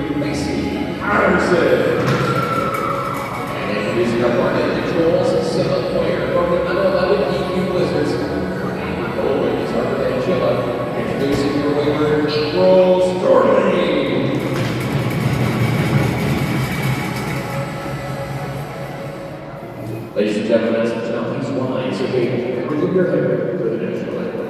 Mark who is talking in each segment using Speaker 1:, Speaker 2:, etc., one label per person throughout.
Speaker 1: And introducing our partner, the Trolls, 7th player from the under-11 EQ Blizzards, Weyburn Goldwings, Harvard Chilla. Introducing your Weyburn Goldwings. Ladies and gentlemen, as the now please rise so they can remove your hair for the national anthem.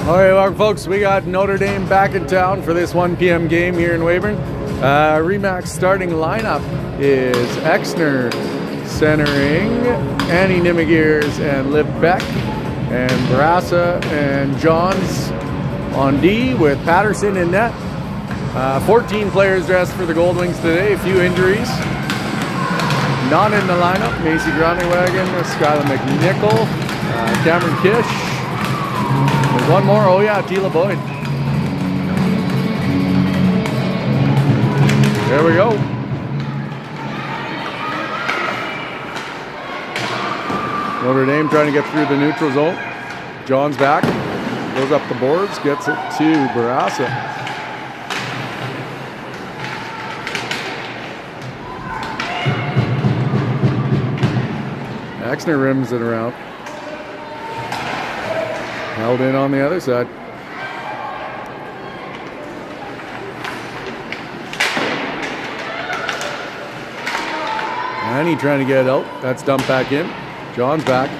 Speaker 2: All right, welcome folks. We got Notre Dame back in town for this 1 p.m. game here in Weyburn. Remax starting lineup is Exner centering, Annie Nimigears and Liv Beck, and Barassa and Johns on D with Patterson in net. 14 players dressed for the Goldwings today, a few injuries. Not in the lineup, Macy Graniwagen, Skylar McNichol, Cameron Kish. There's one more, oh yeah, Tila Boyd. There we go. Notre Dame trying to get through the neutral zone. John's back, goes up the boards, gets it to Barassa. Exner rims it around. Held in on the other side. Annie trying to get it out. That's dumped back in. John's back.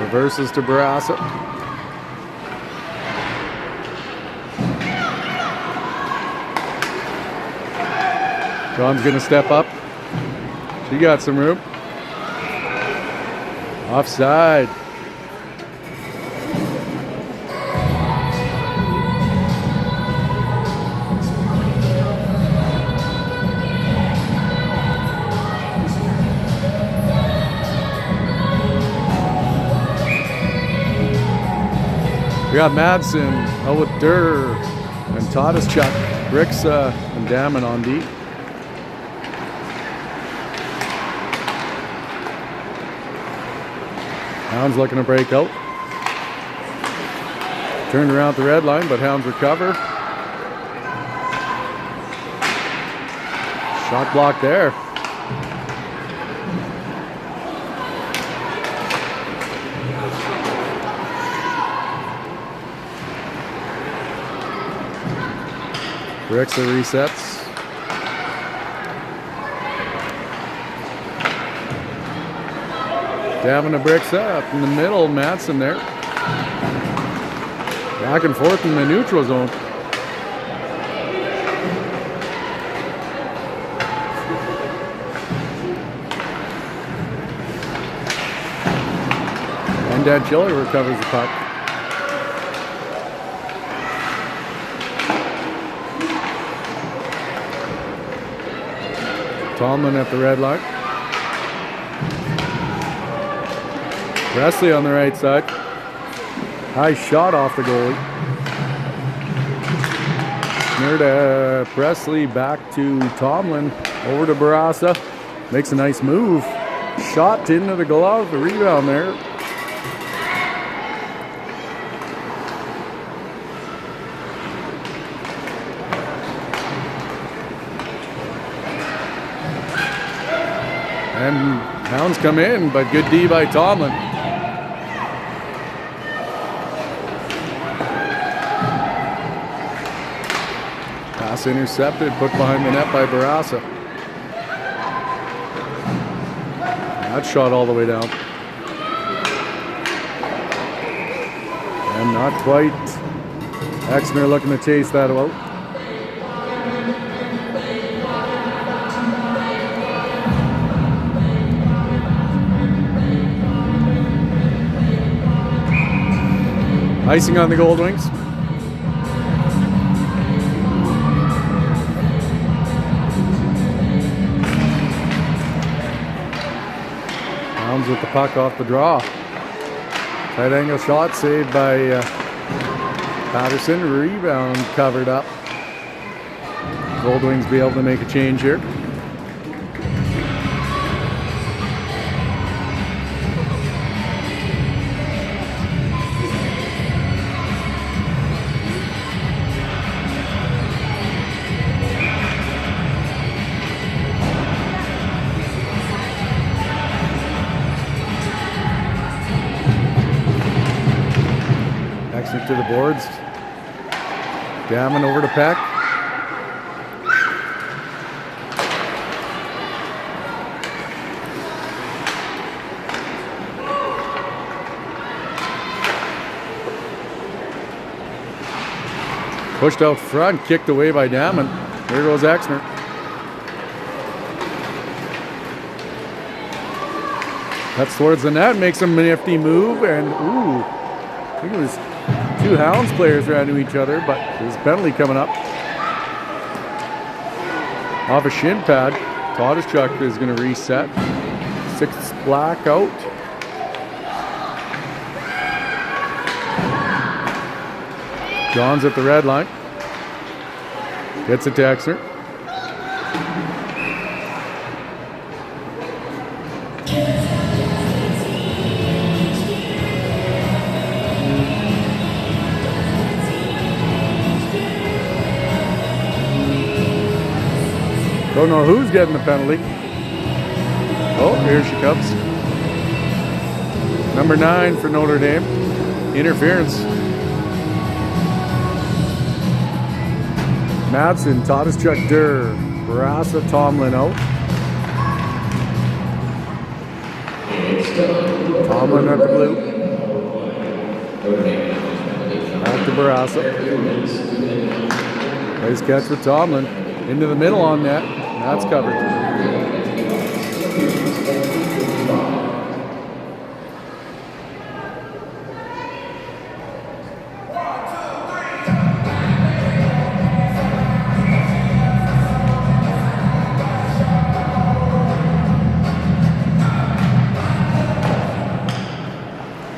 Speaker 2: Reverses to Barassa. John's gonna step up. She got some room. Offside. We got Madsen out with Durr and Tadaschuk, Brixa and Damon on D. Hounds looking to break out. Turned around the red line, but Hounds recover. Shot block there. Brixa resets. Davin to Brixa up in the middle, Madsen there. Back and forth in the neutral zone. And Dad Chili recovers the puck. Tomlin at the red line. Presley on the right side. High shot off the goalie. Near to Presley, back to Tomlin. Over to Barassa. Makes a nice move. Shot into the glove. The rebound there. And Hounds come in, but good D by Tomlin. Pass intercepted, put behind the net by Barassa. That shot all the way down. And not quite. Exner looking to chase that out. Icing on the Goldwings. Hounds with the puck off the draw. Tight angle shot saved by Patterson. Rebound covered up. Goldwings be able to make a change here. To the boards. Gammon over to Peck. Pushed out front, kicked away by Gammon. There goes Exner. Cuts towards the net, makes a nifty move, and ooh, I think it was two Hounds players ran into each other, but there's a penalty coming up. Off a shin pad. Todeszchuk is going to reset. 6th black out. John's at the red line. Gets it to Exner. Don't know who's getting the penalty. Oh, here she comes. Number 9 for Notre Dame. Interference. Madsen, Todeszchuk, Durr, Barassa, Tomlin out. Tomlin at the blue. Back to Barassa. Nice catch with Tomlin. Into the middle on net. That's covered.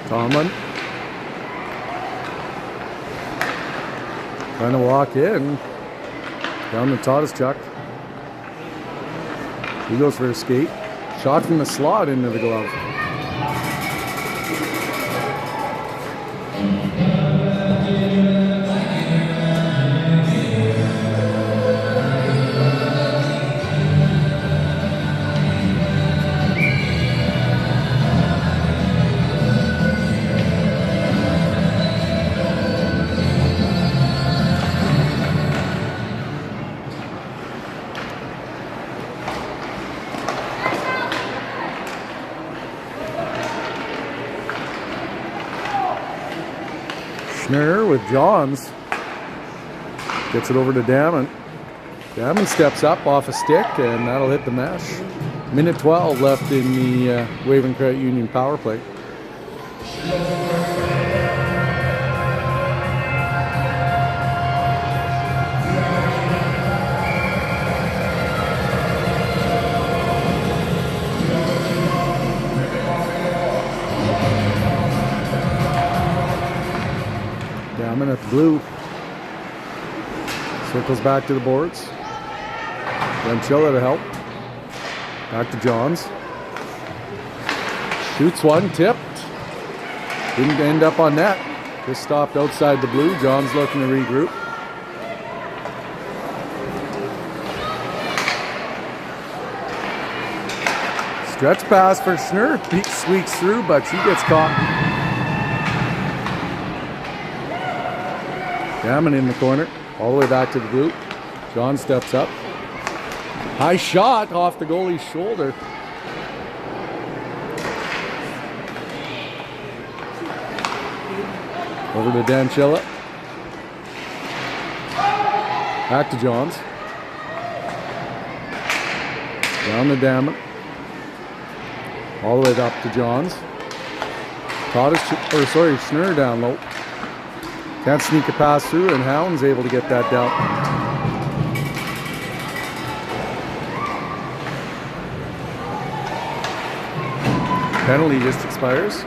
Speaker 2: Tomlin trying to walk in. Down to Todeszchuk. He goes for a skate. Shot from the slot into the glove. With Johns. Gets it over to Damon. Damon steps up off a stick and that'll hit the mesh. Minute 12 left in the Weyburn Credit Union power play. At the blue. Circles back to the boards. Ranchilla to help. Back to Johns. Shoots one, tipped. Didn't end up on net. Just stopped outside the blue. Johns looking to regroup. Stretch pass for Schnur. He squeaks through, but she gets caught. Gammon in the corner. All the way back to the blue. John steps up. High shot off the goalie's shoulder. Over to Danchilla. Back to Johns. Down to Damon. All the way up to Johns. Schnur down low. Can't sneak a pass through, and Hounds able to get that down. Penalty just expires.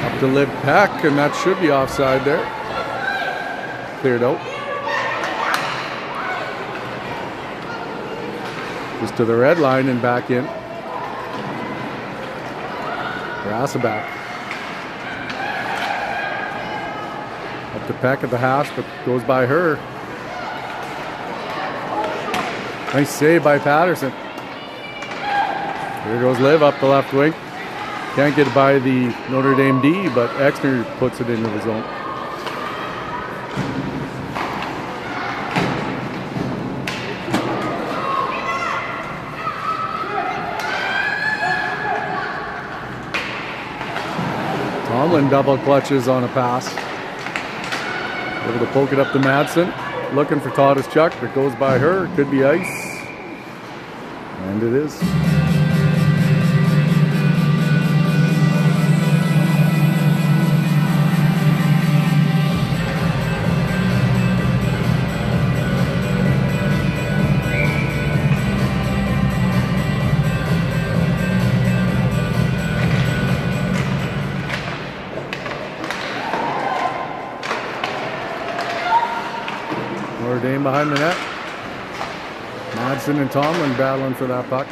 Speaker 2: Up to Liv Peck, and that should be offside there. Cleared out. Just to the red line and back in. Grassa back. Up to Peck at the hash, but goes by her. Nice save by Patterson. Here goes Liv up the left wing. Can't get by the Notre Dame D, but Exner puts it into the zone. Tomlin double clutches on a pass. Able to poke it up to Madsen. Looking for Tadas Chuck, but goes by her. Could be ice. And it is. Notre Dame behind the net. Madsen and Tomlin battling for that puck.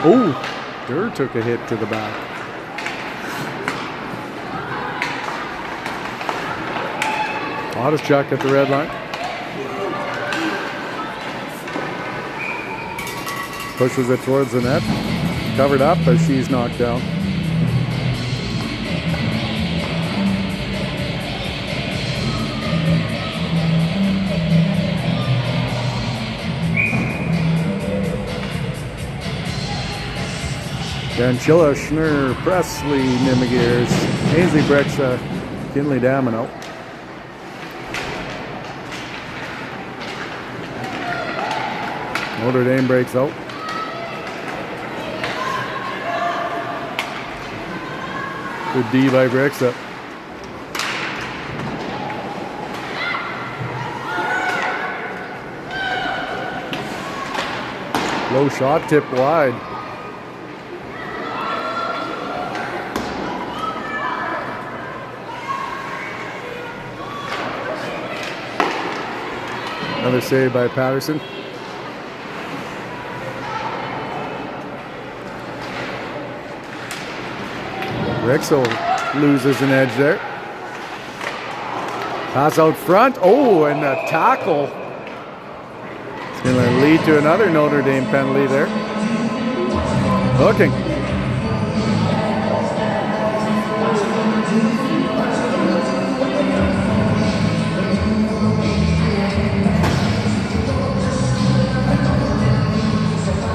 Speaker 2: Oh, Durr took a hit to the back. Chuck at the red line. Pushes it towards the net. Covered up as she's knocked down. Danchilla, Schnur, Presley, Nimigears, Ainsley Brexa, Kinley Damino. Notre Dame breaks out. Good D by Brexa. Low shot, tip wide. Another save by Patterson. Rexel loses an edge there. Pass out front. Oh, and a tackle. It's going to lead to another Notre Dame penalty there. Hooking.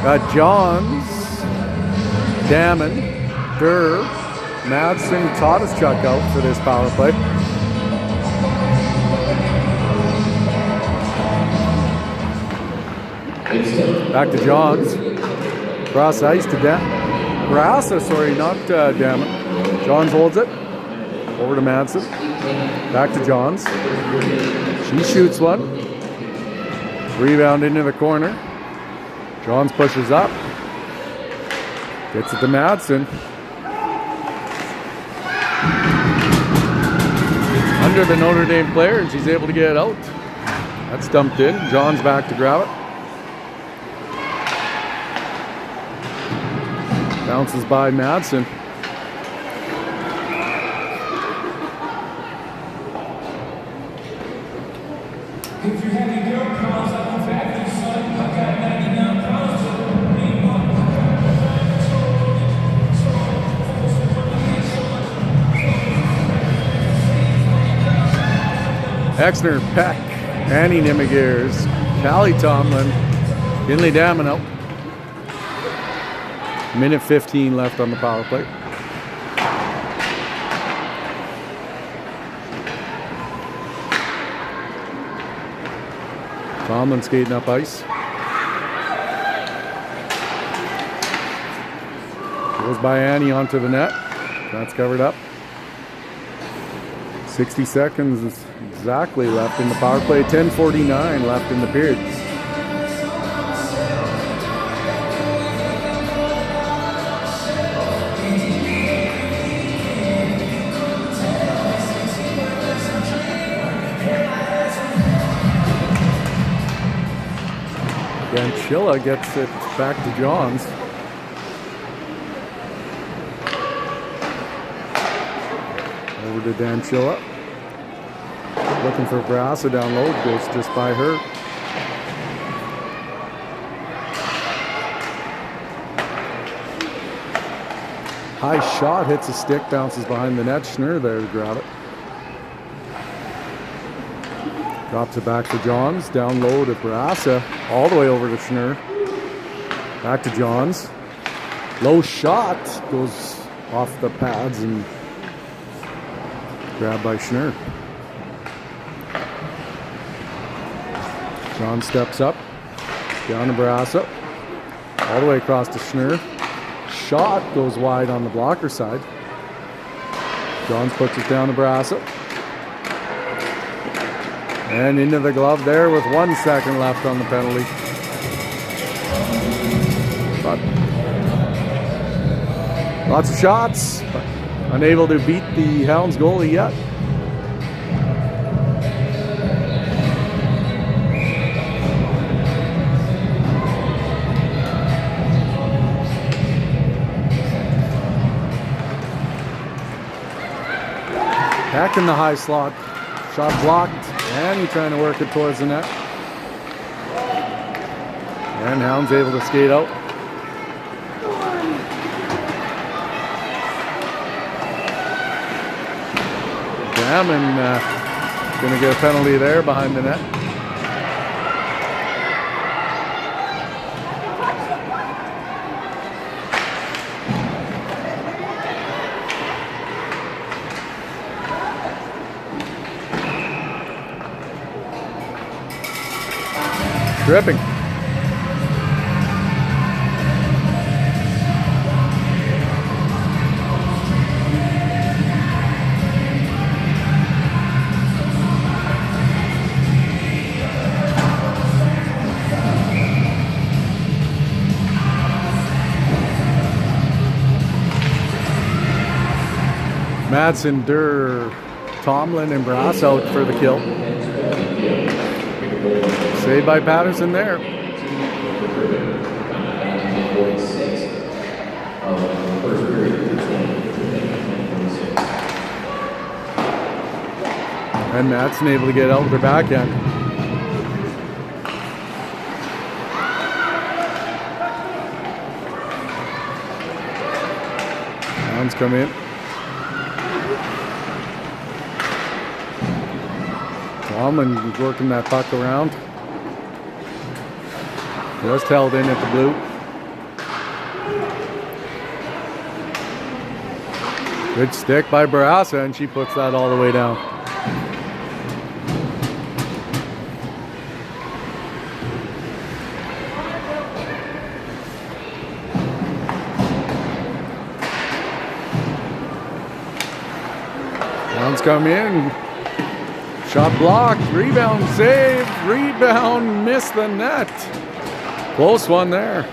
Speaker 2: Got Johns, Damon, Durr, Madsen, Tadas-Chuck out for this power play. Back to Johns. Cross ice to Grassa, not Damon. Johns holds it. Over to Madsen. Back to Johns. She shoots one. Rebound into the corner. Johns pushes up. Gets it to Madsen. Under the Notre Dame player, and she's able to get it out. That's dumped in. John's back to grab it. Bounces by Madsen. Exner, Peck, Annie Nimigears, Callie Tomlin, Kinley Damino. Minute 15 left on the power play. Tomlin skating up ice. Goes by Annie onto the net. That's covered up. 60 seconds exactly left in the power play. 10:49 left in the period. Danchilla gets it back to Johns. Over to Danchilla. Looking for Brassa down low, goes just by her. High shot, hits a stick, bounces behind the net. Schnurr there to grab it. Drops it back to Johns, down low to Brassa, all the way over to Schnurr. Back to Johns. Low shot, goes off the pads and grabbed by Schnurr. John steps up, down to Brassa, all the way across to Schnurr. Shot goes wide on the blocker side. Johns puts it down to Brassa. And into the glove there with 1 second left on the penalty. But lots of shots, but unable to beat the Hounds goalie yet. Back in the high slot. Shot blocked. And he's trying to work it towards the net. And Hounds able to skate out. Gammon going to get a penalty there behind the net. Tripping. Madsen, Durr, Tomlin, and Brass out for the kill. Saved by Patterson there. And Madsen able to get out with her backhand. Hounds come in. Tomlin working that puck around. Just held in at the blue. Good stick by Barassa, and she puts that all the way down. Hounds come in. Shot blocked, rebound saved, rebound missed the net. Close one there.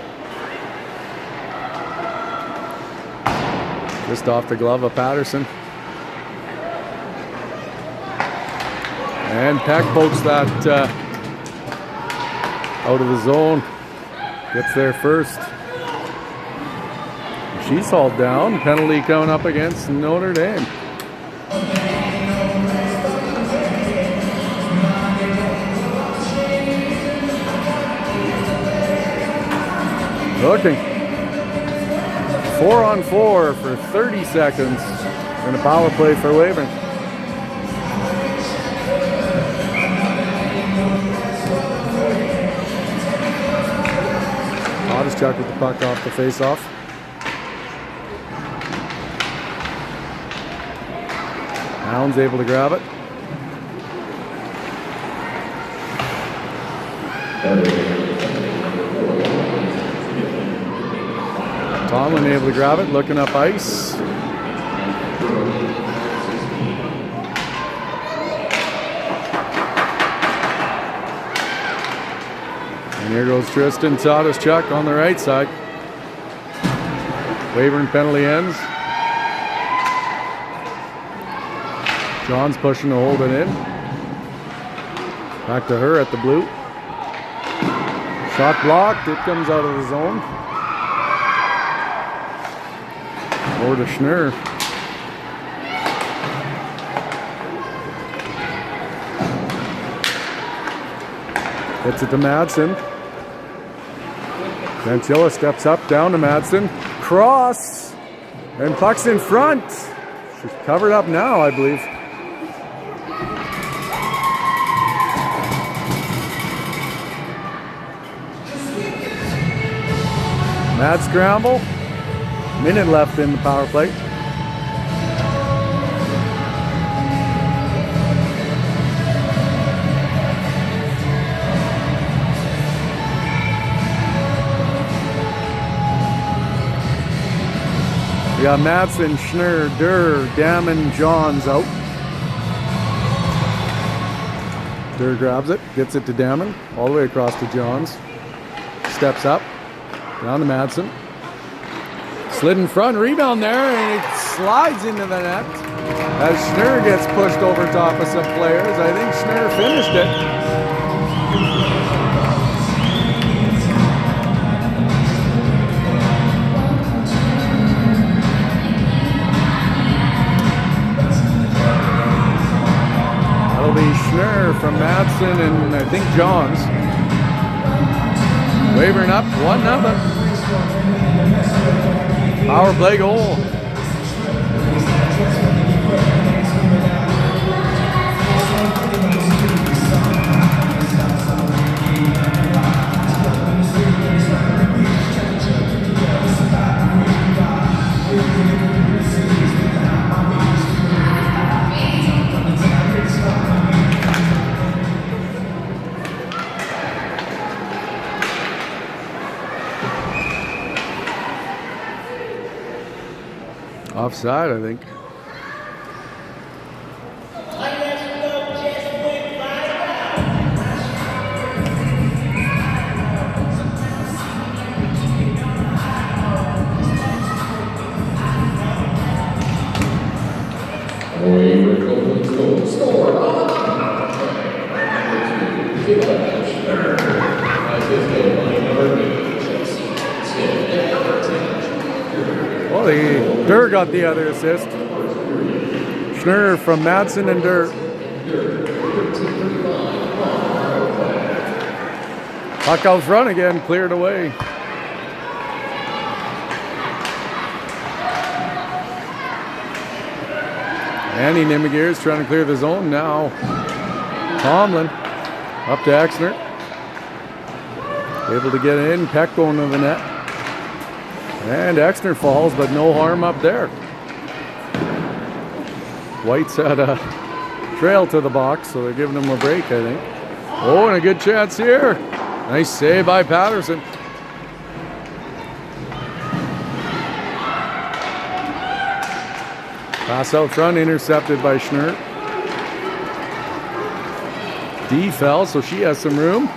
Speaker 2: Just off the glove of Patterson. And Peck pokes that out of the zone. Gets there first. She's hauled down. Penalty coming up against Notre Dame. Looking. 4-on-4 for 30 seconds. And a power play for Weyburn. Chuck with the puck off the face-off. Hounds able to grab it. Tomlin able to grab it, looking up ice. And here goes Tristan Tadas-Chuck on the right side. Weyburn penalty ends. John's pushing to hold it in. Back to her at the blue. Shot blocked. It comes out of the zone. Over to Schnur. Gets it to Madsen. Gentilla steps up, down to Madsen. Cross! And puck's in front. She's covered up now, I believe. Mad scramble. Minute left in the power play. We got Madsen, Schnur, Durr, Damon, Johns out. Durr grabs it, gets it to Damon, all the way across to Johns. Steps up, down to Madsen. Slid in front, rebound there, and it slides into the net. As Schnur gets pushed over top of some players, I think Schnur finished it. That'll be Schnur from Madsen and I think Johns. Weyburn up 1-0. Power play goal. Offside, I think.
Speaker 1: Weyburn Goldwings goal scored on
Speaker 2: Durr got the other assist. Schnur from Madsen and Durr. Puck out front again, cleared away. Annie Nimmiger is trying to clear the zone now. Tomlin up to Exner. Able to get in, Peck going to the net. And Exner falls, but no harm up there. White's had a trail to the box, so they're giving him a break, I think. Oh, and a good chance here. Nice save by Patterson. Pass out front, intercepted by Schnur. D fell, so she has some room.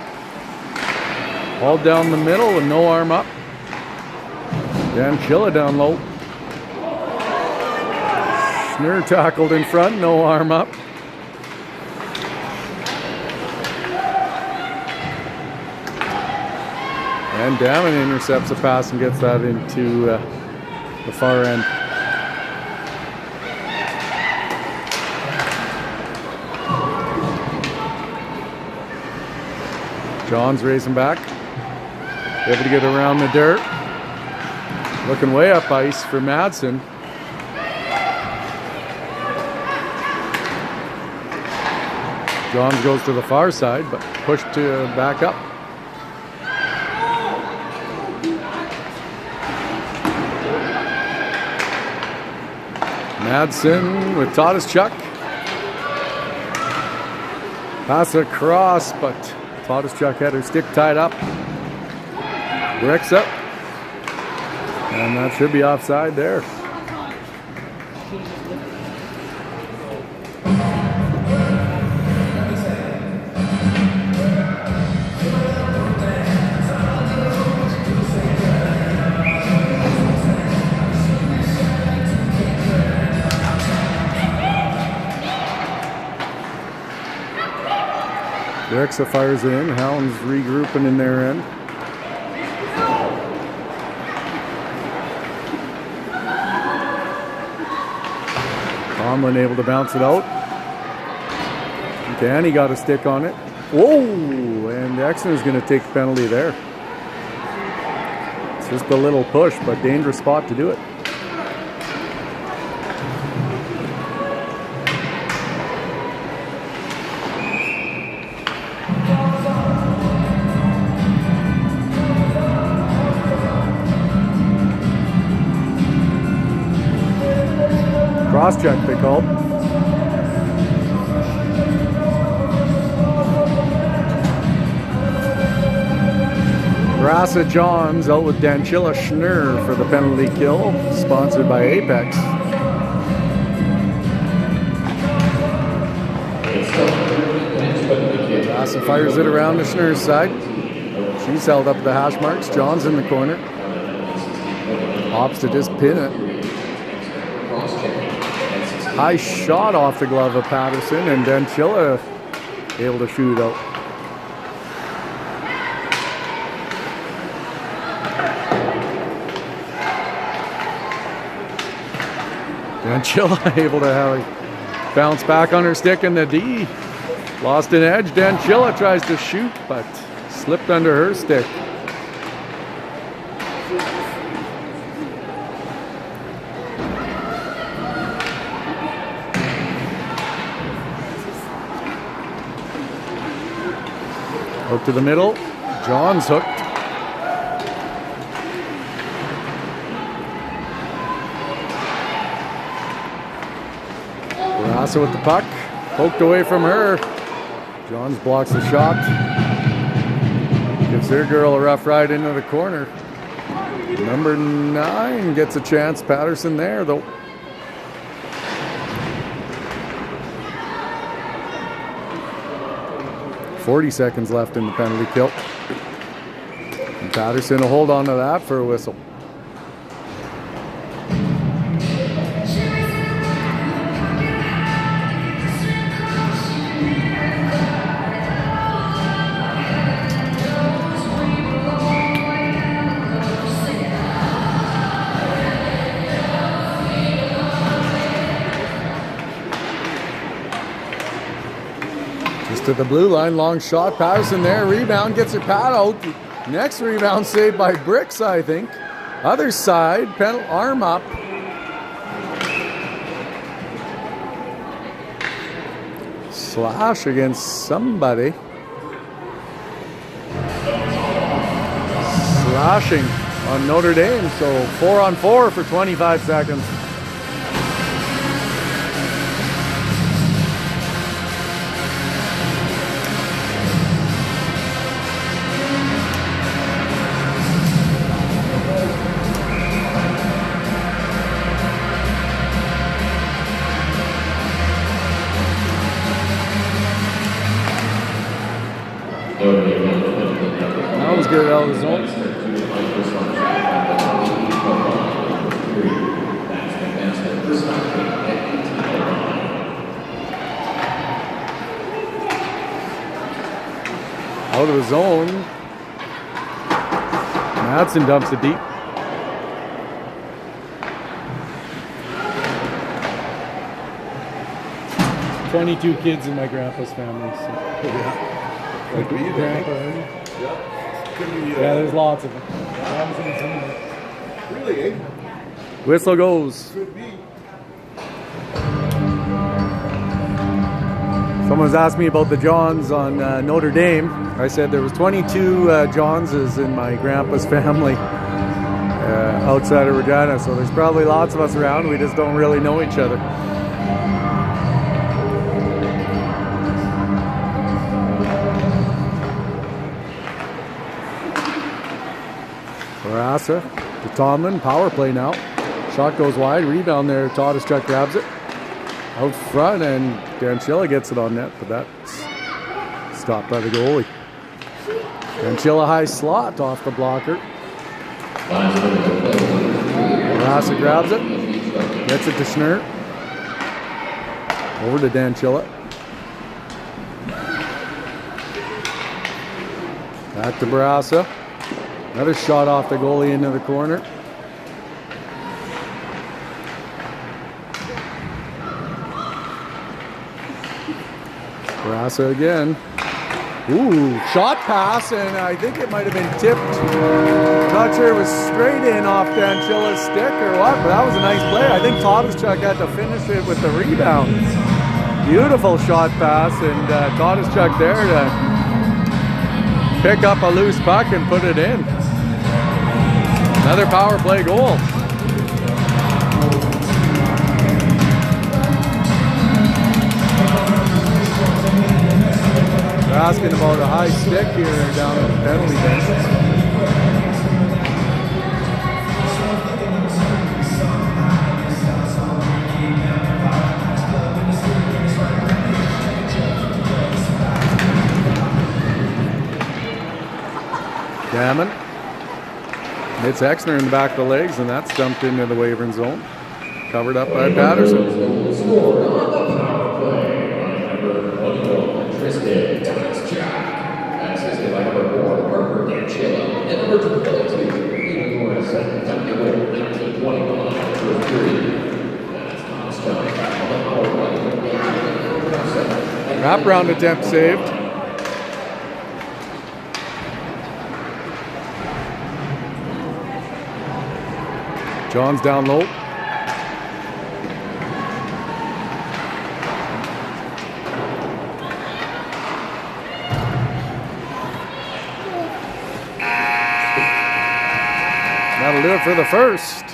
Speaker 2: All down the middle with no arm up. Chilla down low. Schnur tackled in front, no arm up. And Damon intercepts a pass and gets that into the far end. John's racing back. Able to get around the dirt. Looking way up ice for Madsen. Johns goes to the far side, but pushed to back up. Madsen with Tadischuk. Pass across, but Tadischuk had her stick tied up. Breaks up. And that should be offside there. Rexa fires in. Hounds regrouping in their end. Tomlin able to bounce it out. Danny got a stick on it. Whoa! And Exner's going to take the penalty there. It's just a little push, but dangerous spot to do it. Cross-check they called. Brassa Johns out with Danchilla Schnurr for the penalty kill, sponsored by Apex. Brassa fires it around to Schnurr's side. She's held up the hash marks. Johns in the corner. Opts to just pin it. High shot off the glove of Patterson, and Danchilla able to shoot out. Danchilla able to have a bounce back on her stick, and the D lost an edge. Danchilla tries to shoot, but slipped under her stick. Hook to the middle. John's hooked. Brassa with the puck. Poked away from her. Johns blocks the shot. Gives their girl a rough ride into the corner. Number 9 gets a chance. Patterson there, though. .40 seconds left in the penalty kill. And Patterson will hold on to that for a whistle. To the blue line, long shot. Patterson there, rebound, gets her pad out. Next rebound saved by Bricks, I think. Other side, arm up. Slash against somebody. Slashing on Notre Dame, so 4-on-4 for 25 seconds. Hounds get it out of the zone. Out of the zone. Madsen dumps it deep. "22 kids in my grandpa's family." So.
Speaker 3: Yeah. Could be
Speaker 2: Grandpa,
Speaker 3: Yeah. Could be
Speaker 2: yeah, there's lots of them.
Speaker 3: Really, eh?
Speaker 2: Whistle goes.
Speaker 3: Could be.
Speaker 2: Someone's asked me about the Johns on Notre Dame. I said there was 22 Johnses in my grandpa's family outside of Regina, so there's probably lots of us around. We just don't really know each other. Barassa to Tomlin, power play now. Shot goes wide, rebound there. Todeszchuk grabs it out front, and Danchilla gets it on net, but that's stopped by the goalie. Danchilla high slot off the blocker. Barassa grabs it, gets it to Schnurr. Over to Danchilla. Back to Barassa. Another shot off the goalie into the corner. Barassa again. Ooh, shot pass, and I think it might have been tipped. Not sure it was straight in off Danchilla's stick or what, but that was a nice play. I think Todeszchuk had to finish it with the rebound. Beautiful shot pass, and Todeszchuk there to pick up a loose puck and put it in. Another power play goal. They're asking about a high stick here down at the penalty bench. Gammon hits Exner in the back of the legs, and that's dumped into the Weyburn zone. Covered up by Patterson. Wraparound attempt saved. John's down low. That'll do it for the first.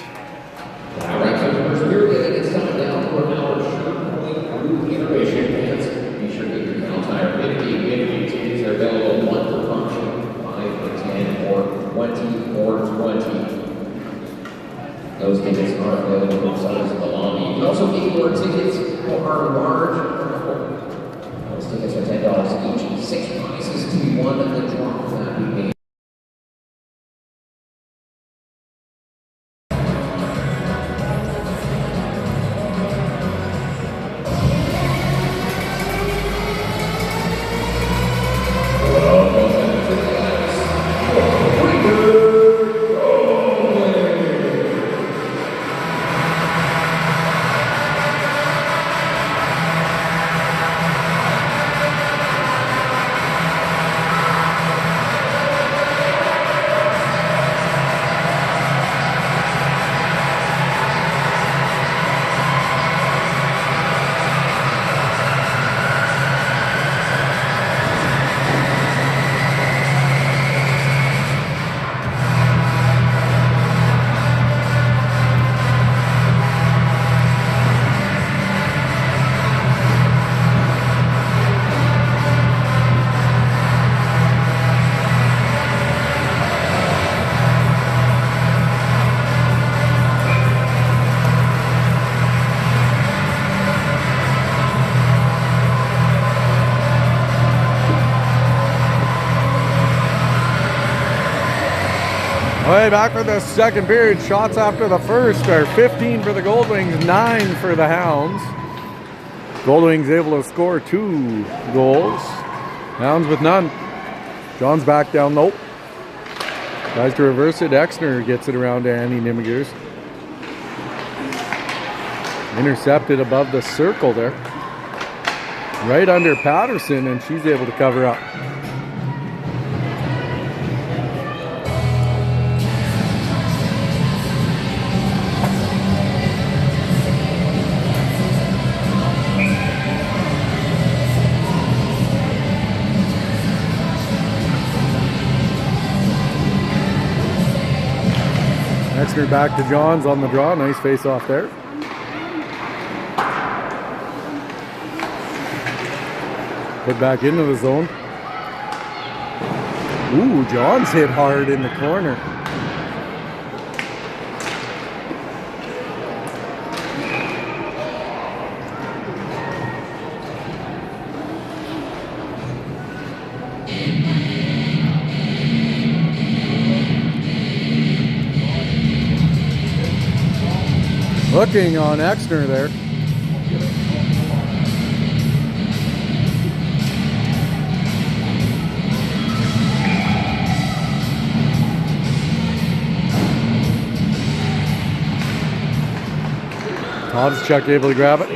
Speaker 1: Those tickets are available on sides of the lobby. You can also get more tickets for our large raffle. Those tickets are $10 each. 6 prizes to be won in the draw that we made.
Speaker 2: Way back for the second period. Shots after the first are 15 for the Goldwings, 9 for the Hounds. Goldwings able to score 2 goals. Hounds with none. John's back down low. Tries to reverse it. Exner gets it around to Annie Nimigears. Intercepted above the circle there. Right under Patterson, and she's able to cover up. Exner back to Johns on the draw. Nice face off there. Put back into the zone. Ooh, Johns hit hard in the corner. Looking on Exner there. Podolchuk able to grab it.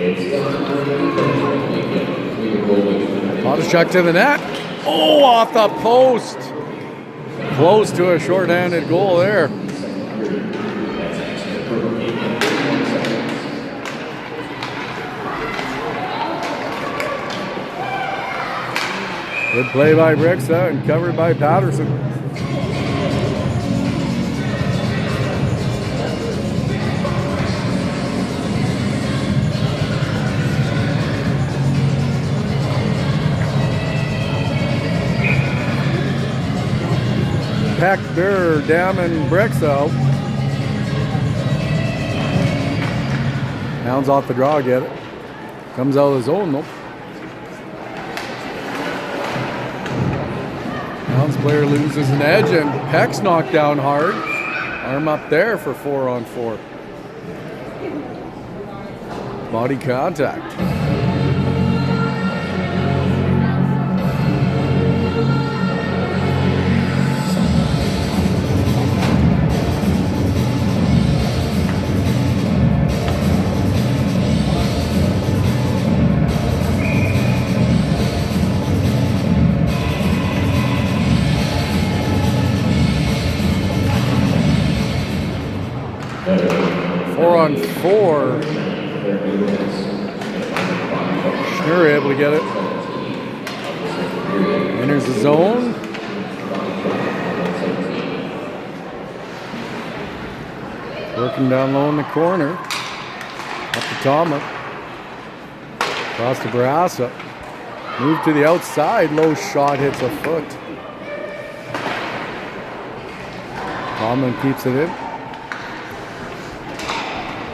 Speaker 2: Podolchuk to the net. Oh, off the post. Close to a short-handed goal there. Good play by Brixa and covered by Patterson. Peck, Burr, Damon, Brixa. Hounds off the draw, get it. Comes out of the zone though. Hounds player loses an edge and Peck's knocked down hard. Arm up there for 4-on-4. Body contact. Four. Schnur able to get it. Enters the zone. Working down low in the corner. Up to Tama. Across to Barassa. Move to the outside. Low shot hits a foot. Tomlin keeps it in.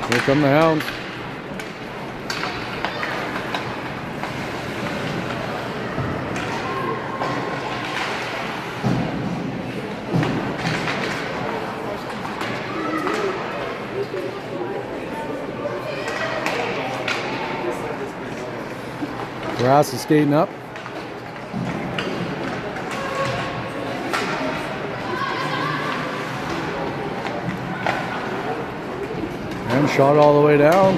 Speaker 2: Here come the Hounds. Grass is skating up. And shot all the way down.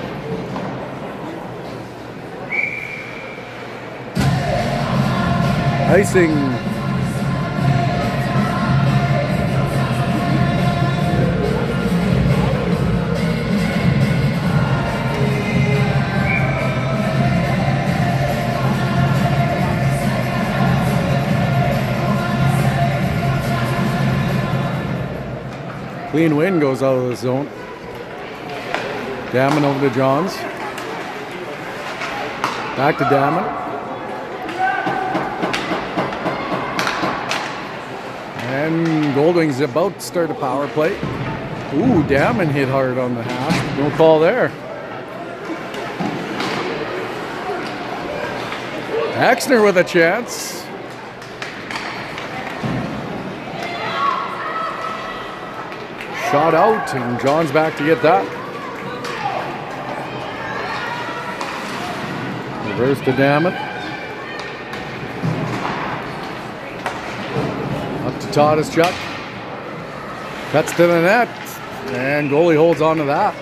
Speaker 2: Icing. Clean win goes out of the zone. Damon over to Johns. Back to Damon. And Goldwings about to start a power play. Ooh, Damon hit hard on the half. No call there. Exner with a chance. Shot out, and John's back to get that. Reverse to Damon. Up to Podolchuk. Cuts to the net, and goalie holds on to that.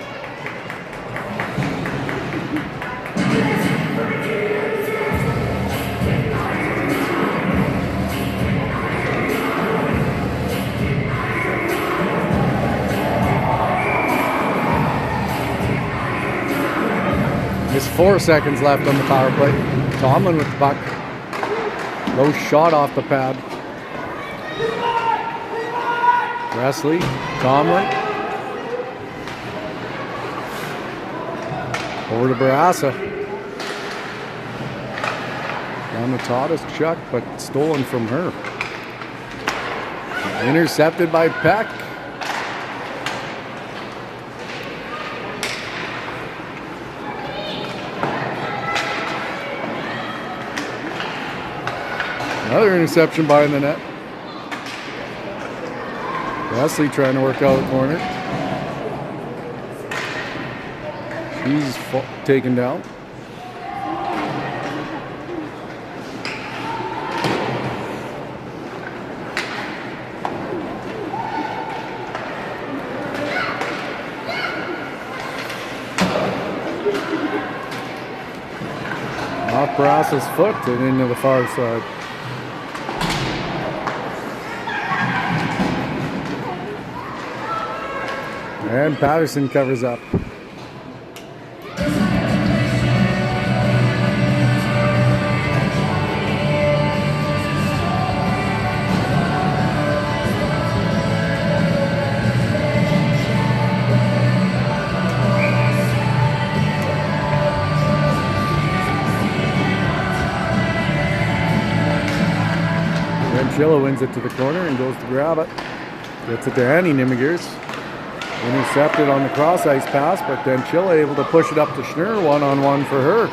Speaker 2: There's 4 seconds left on the power play. Tomlin with the puck. Low shot off the pad. Presley, Tomlin. Over to Barassa. Down to Todeszchuk, but stolen from her. Intercepted by Peck. Another interception behind the net. Presley trying to work out the corner. She's taken down. Off Barassa's foot and into the far side. And Patterson covers up. Chilla wins it to the corner and goes to grab it. Gets it to Annie Nimigers. Intercepted on the cross ice pass, but then Chilla able to push it up to Schnurr one-on-one for her.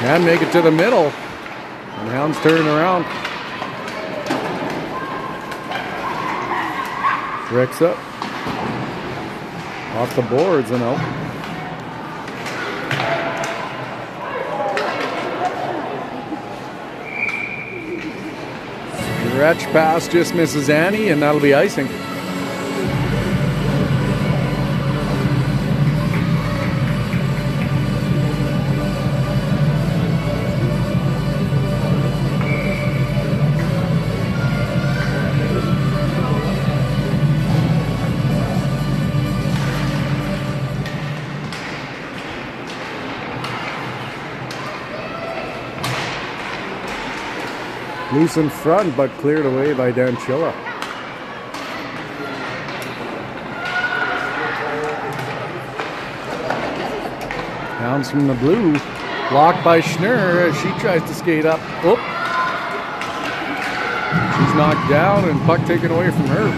Speaker 2: And make it to the middle. And Hounds turn around. Rixa. Off the boards and out. Stretch pass just misses Annie, and that'll be icing. Loose in front, but cleared away by Danchilla. Hounds from the blue. Blocked by Schnurr as she tries to skate up. Oh. She's knocked down and puck taken away from her.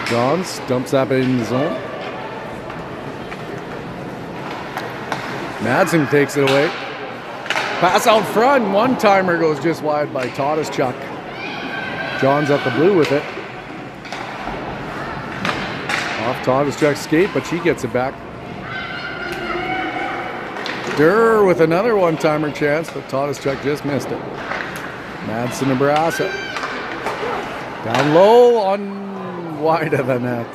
Speaker 2: Johns dumps that in the zone. Madsen takes it away. Pass out front. One-timer goes just wide by Todeszchuk. John's at the blue with it. Off Todeszchuk's skate, but she gets it back. Durr with another one-timer chance, but Todeszchuk just missed it. Madsen and Barassa. Down low on wide of the net.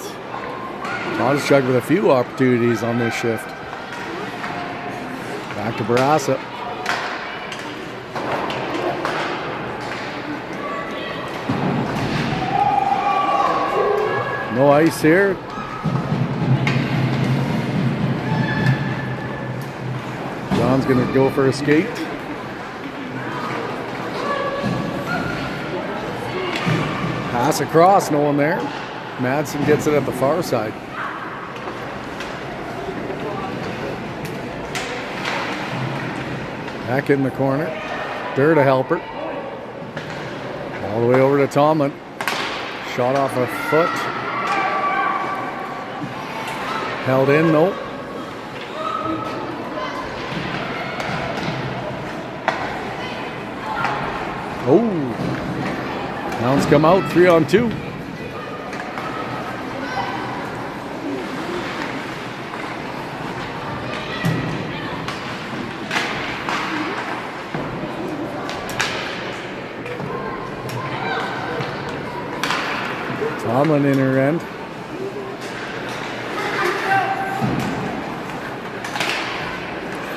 Speaker 2: Todeszchuk with a few opportunities on this shift. Back to Barassa. No ice here. John's going to go for a skate. Pass across, no one there. Madsen gets it at the far side. Back in the corner. Durr to help her. All the way over to Tomlin. Shot off a foot. Held in, no. Oh. Hounds come out, 3-on-2. Tomlin in her end.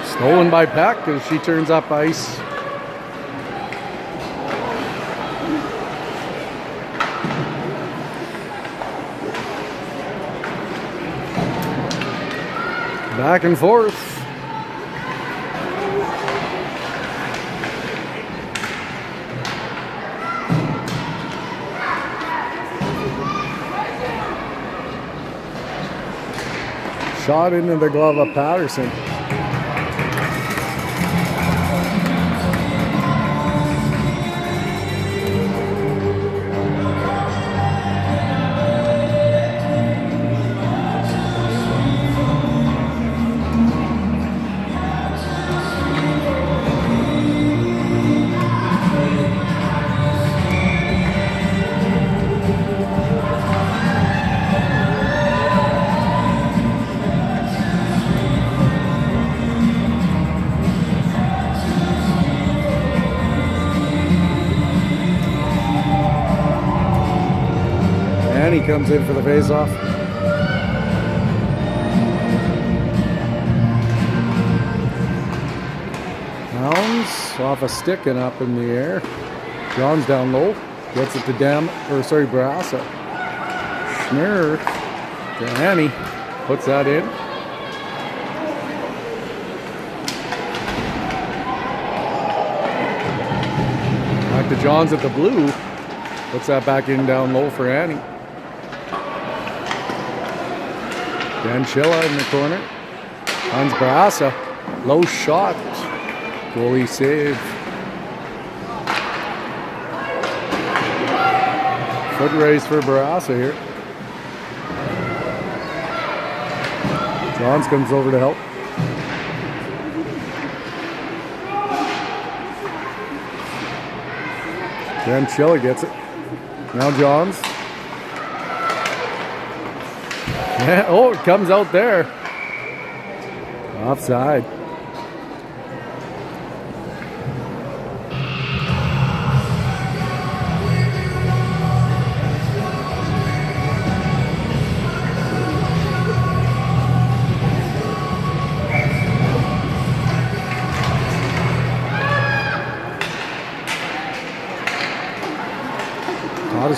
Speaker 2: Stolen by Peck as she turns up ice. Back and forth. Shot into the glove of Patterson. He comes in for the face-off. Hounds off a stick and up in the air. John's down low. Gets it to Barassa. Schnurr to Annie. Puts that in. Back to Johns at the blue. Puts that back in down low for Annie. Danchilla in the corner. Hans Barassa. Low shot. Goalie save. Foot race for Barassa here. Johns comes over to help. Danchilla gets it. Now Johns. Yeah, oh, it comes out there. Offside.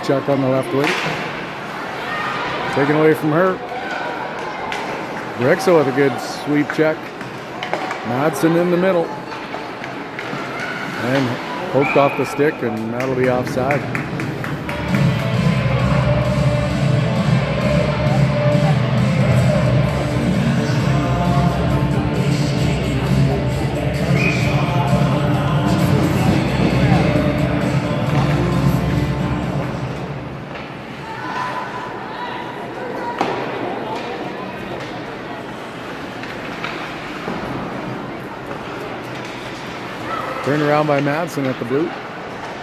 Speaker 2: Chuck on the left wing. Taken away from her. Rexo with a good sweep check. Madsen in the middle. And poked off the stick, and that'll be offside. Turned around by Madsen at the boot.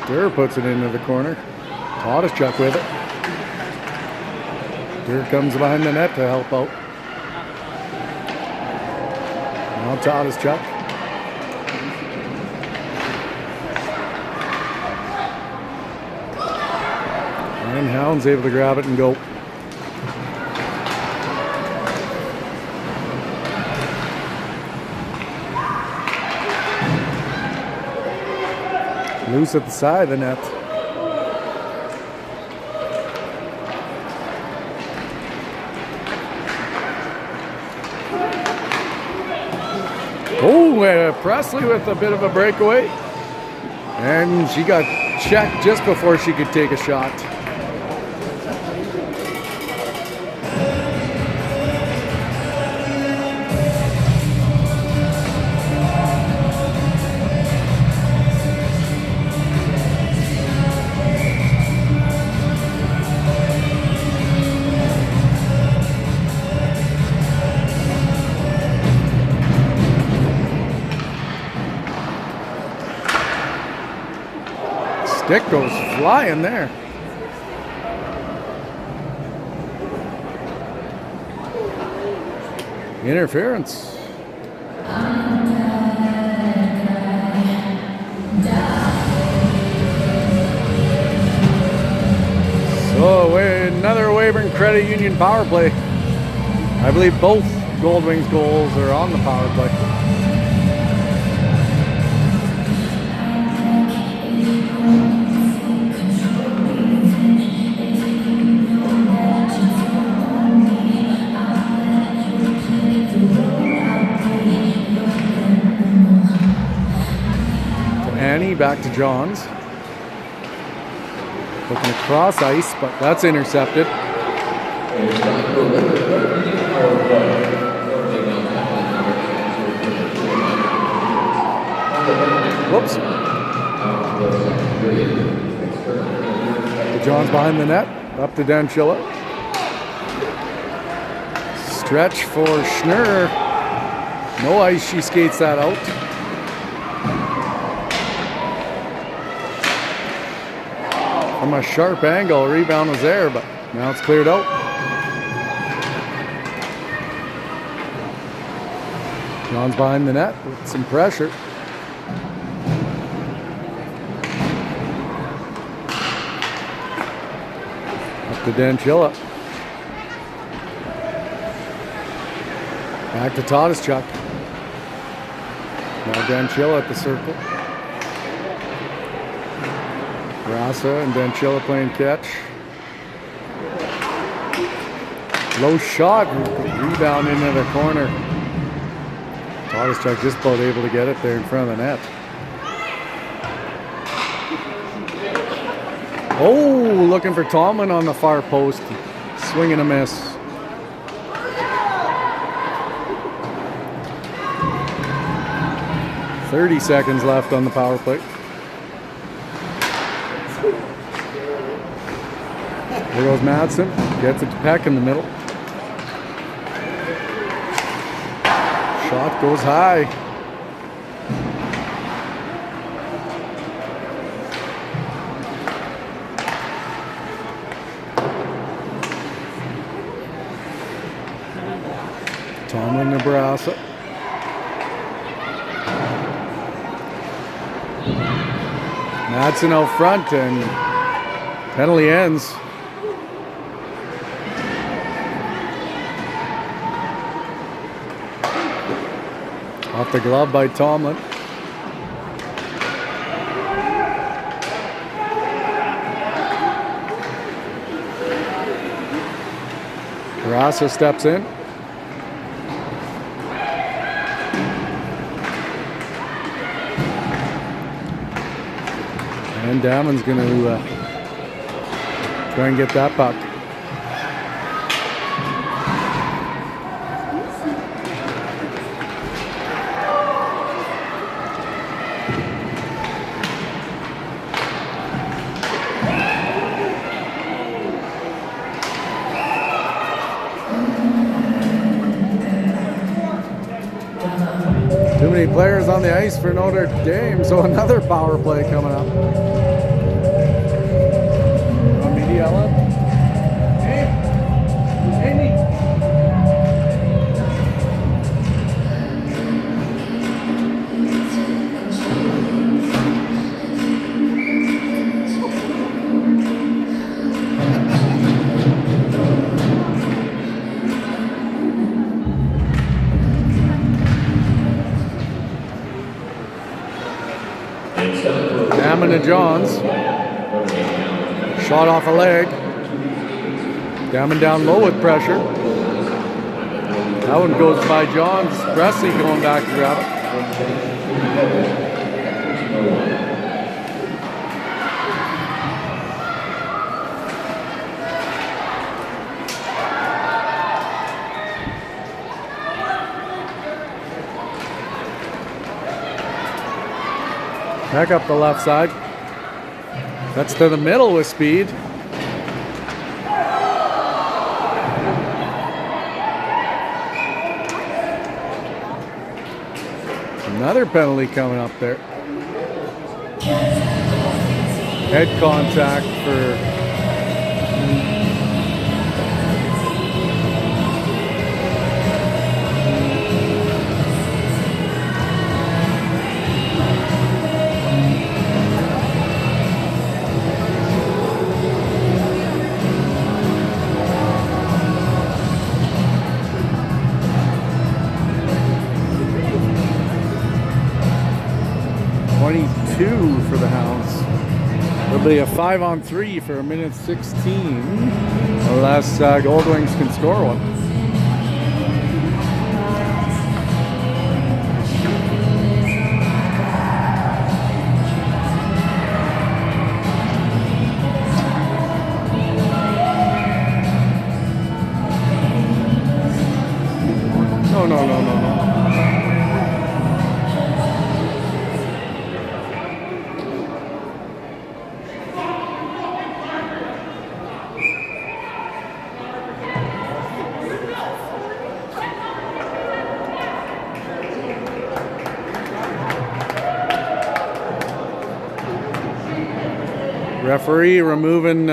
Speaker 2: Durr puts it into the corner. Chuck with it. Durr comes behind the net to help out. Now Chuck. And Hounds able to grab it and go. Loose at the side of the net. Oh, Presley with a bit of a breakaway. And she got checked just before she could take a shot. Stick goes flying there. Interference. So another Credit Union power play. I believe both Goldwings goals are on the power play. Annie back to Johns. Looking across ice, but that's intercepted. Whoops. The Johns behind the net. Up to Danchilla. Stretch for Schnurr. No ice, she skates that out. From a sharp angle, rebound was there, but now it's cleared out. John's behind the net with some pressure. Up to Danchilla. Back to Todeszchuk. Now Danchilla at the circle. Rasa and Danchilla playing catch. Low shot, rebound into the corner. Todeszchuk just about able to get it there in front of the net. Oh, looking for Tomlin on the far post. Swing and a miss. .30 seconds left on the power play. There goes Madsen, gets it to Peck in the middle. Shot goes high. Tomlin, Nebraska. Madsen out front and penalty ends. Off the glove by Tomlin. Rasa steps in. And Damon's going to try and get that puck. Too many players on the ice for Notre Dame, so another power play coming up. Want me to yell up? Hey, Amy. Damon to Johns. Shot off a leg. Damon down low with pressure. That one goes by Johns. Presley going back to grab it. Back up the left side. That's to the middle with speed. Another penalty coming up there. Head contact for 22 for the Hounds. It'll be a 5-on-3 for a minute 16, unless Goldwings can score one. No. Referee removing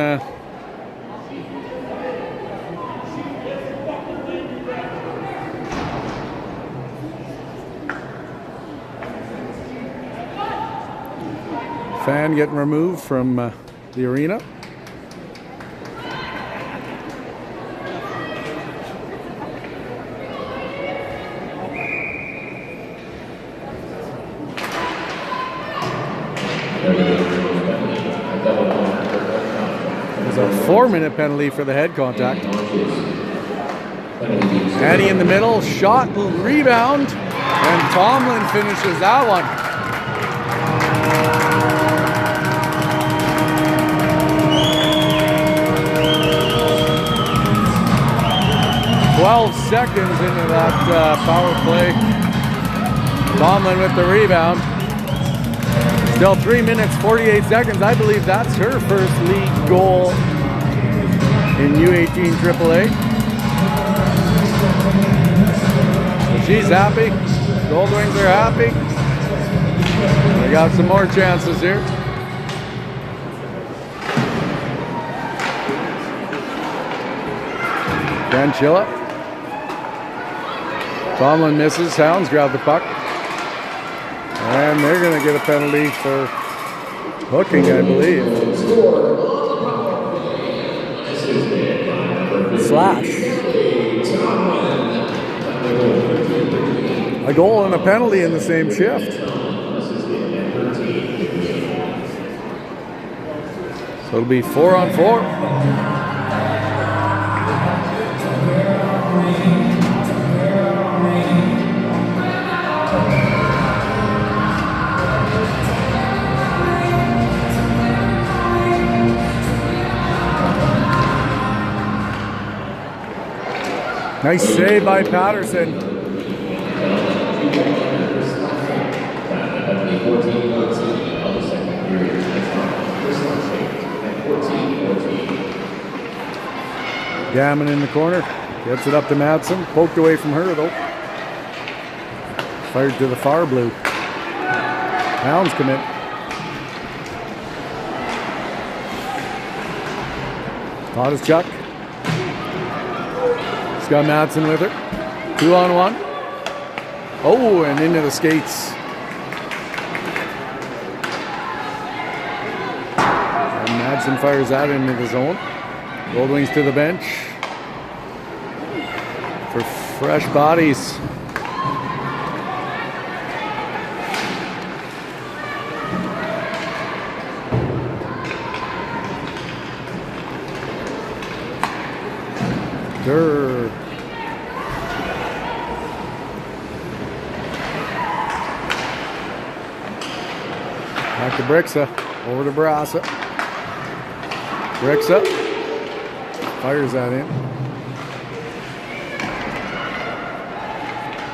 Speaker 2: fan getting removed from the arena. There's a 4-minute penalty for the head contact. Annie in the middle, shot, rebound, and Tomlin finishes that one. 12 seconds into that power play. Tomlin with the rebound. Still 3 minutes, 48 seconds. I believe that's her first league goal in U18 AAA. So she's happy. Goldwings are happy. They got some more chances here. Chilla. Tomlin misses. Hounds grab the puck. And they're going to get a penalty for hooking, I believe. Slash. A goal and a penalty in the same shift. So it'll be 4-on-4. Nice save by Patterson. Gammon in the corner. Gets it up to Madsen. Poked away from her though. Fired to the far blue. Hounds commit. Tadas Chuck. He's got Madsen with her. 2-on-1. Oh, and into the skates. And Madsen fires that into the zone. Goldwings to the bench for fresh bodies. Durr. Back to Brixa. Over to Barassa. Brixa. Fires that in.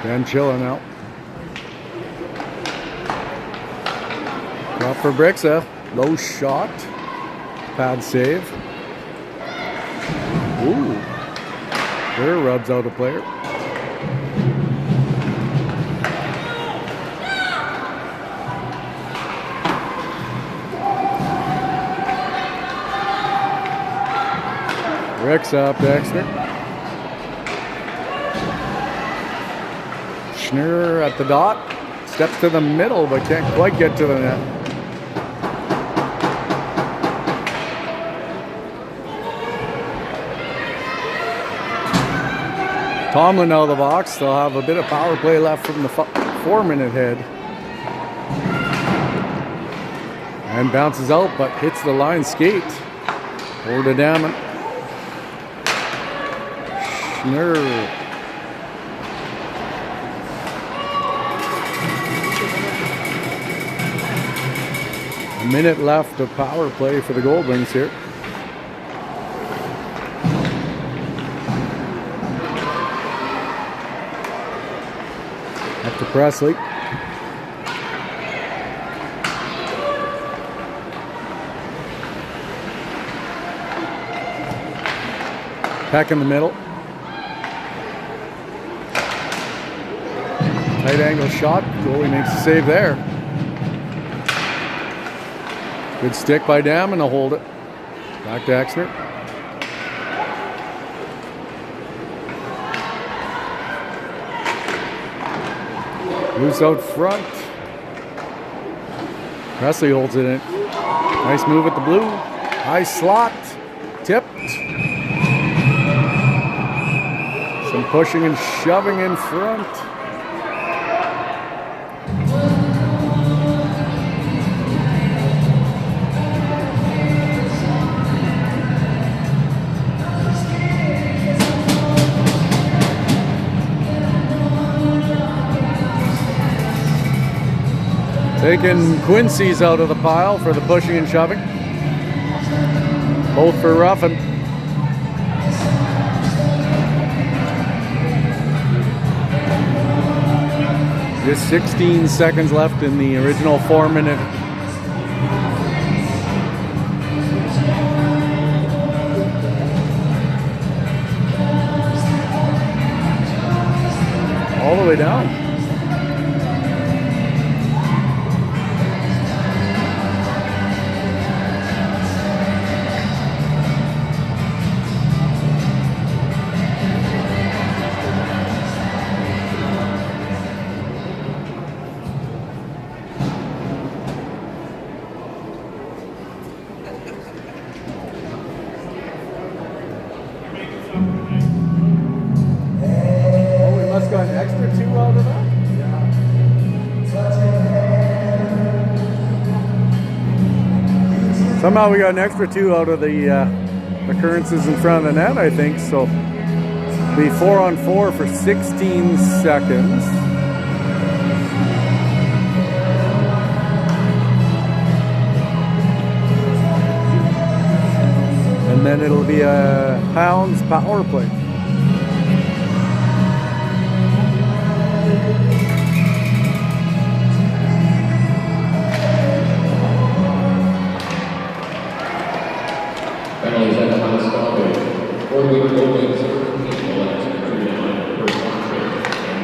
Speaker 2: Dan Chilla now. Drop for Brixa. Low shot. Pad save. Ooh. There rubs out a player. Rick's up, Dexter. Schnurr at the dot. Steps to the middle, but can't quite get to the net. Tomlin out of the box. They'll have a bit of power play left from the 4-minute head. and bounces out, but hits the line skate. Over to Damon. Schnurr. A minute left of power play for the Goldwings here. Up to Presley. Peck in the middle. Tight angle shot. Goalie makes a save there. Good stick by Damon to hold it. Back to Exner. Loose out front. Presley holds it in. Nice move at the blue. High slot. Tipped. Some pushing and shoving in front. Taking Quincy's out of the pile for the pushing and shoving. Both for Ruffin. Just 16 seconds left in the original 4-minute. All the way down. Got an extra 2 out of that? Yeah. Somehow we got an extra 2 out of the occurrences in front of the net, I think. So be 4-on-4 for 16 seconds. And then it'll be a Hounds power play.
Speaker 1: Penalties at the Hounds stoppage. For Weyburn Goldwings,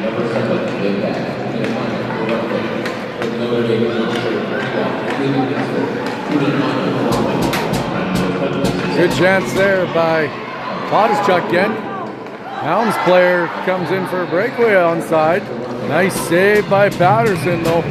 Speaker 1: number 7, Dave Back, in the final, for Ruffin. For Notre Dame,
Speaker 2: good chance there by Potischuk again. Hounds player comes in for a breakaway onside. Nice save by Patterson though.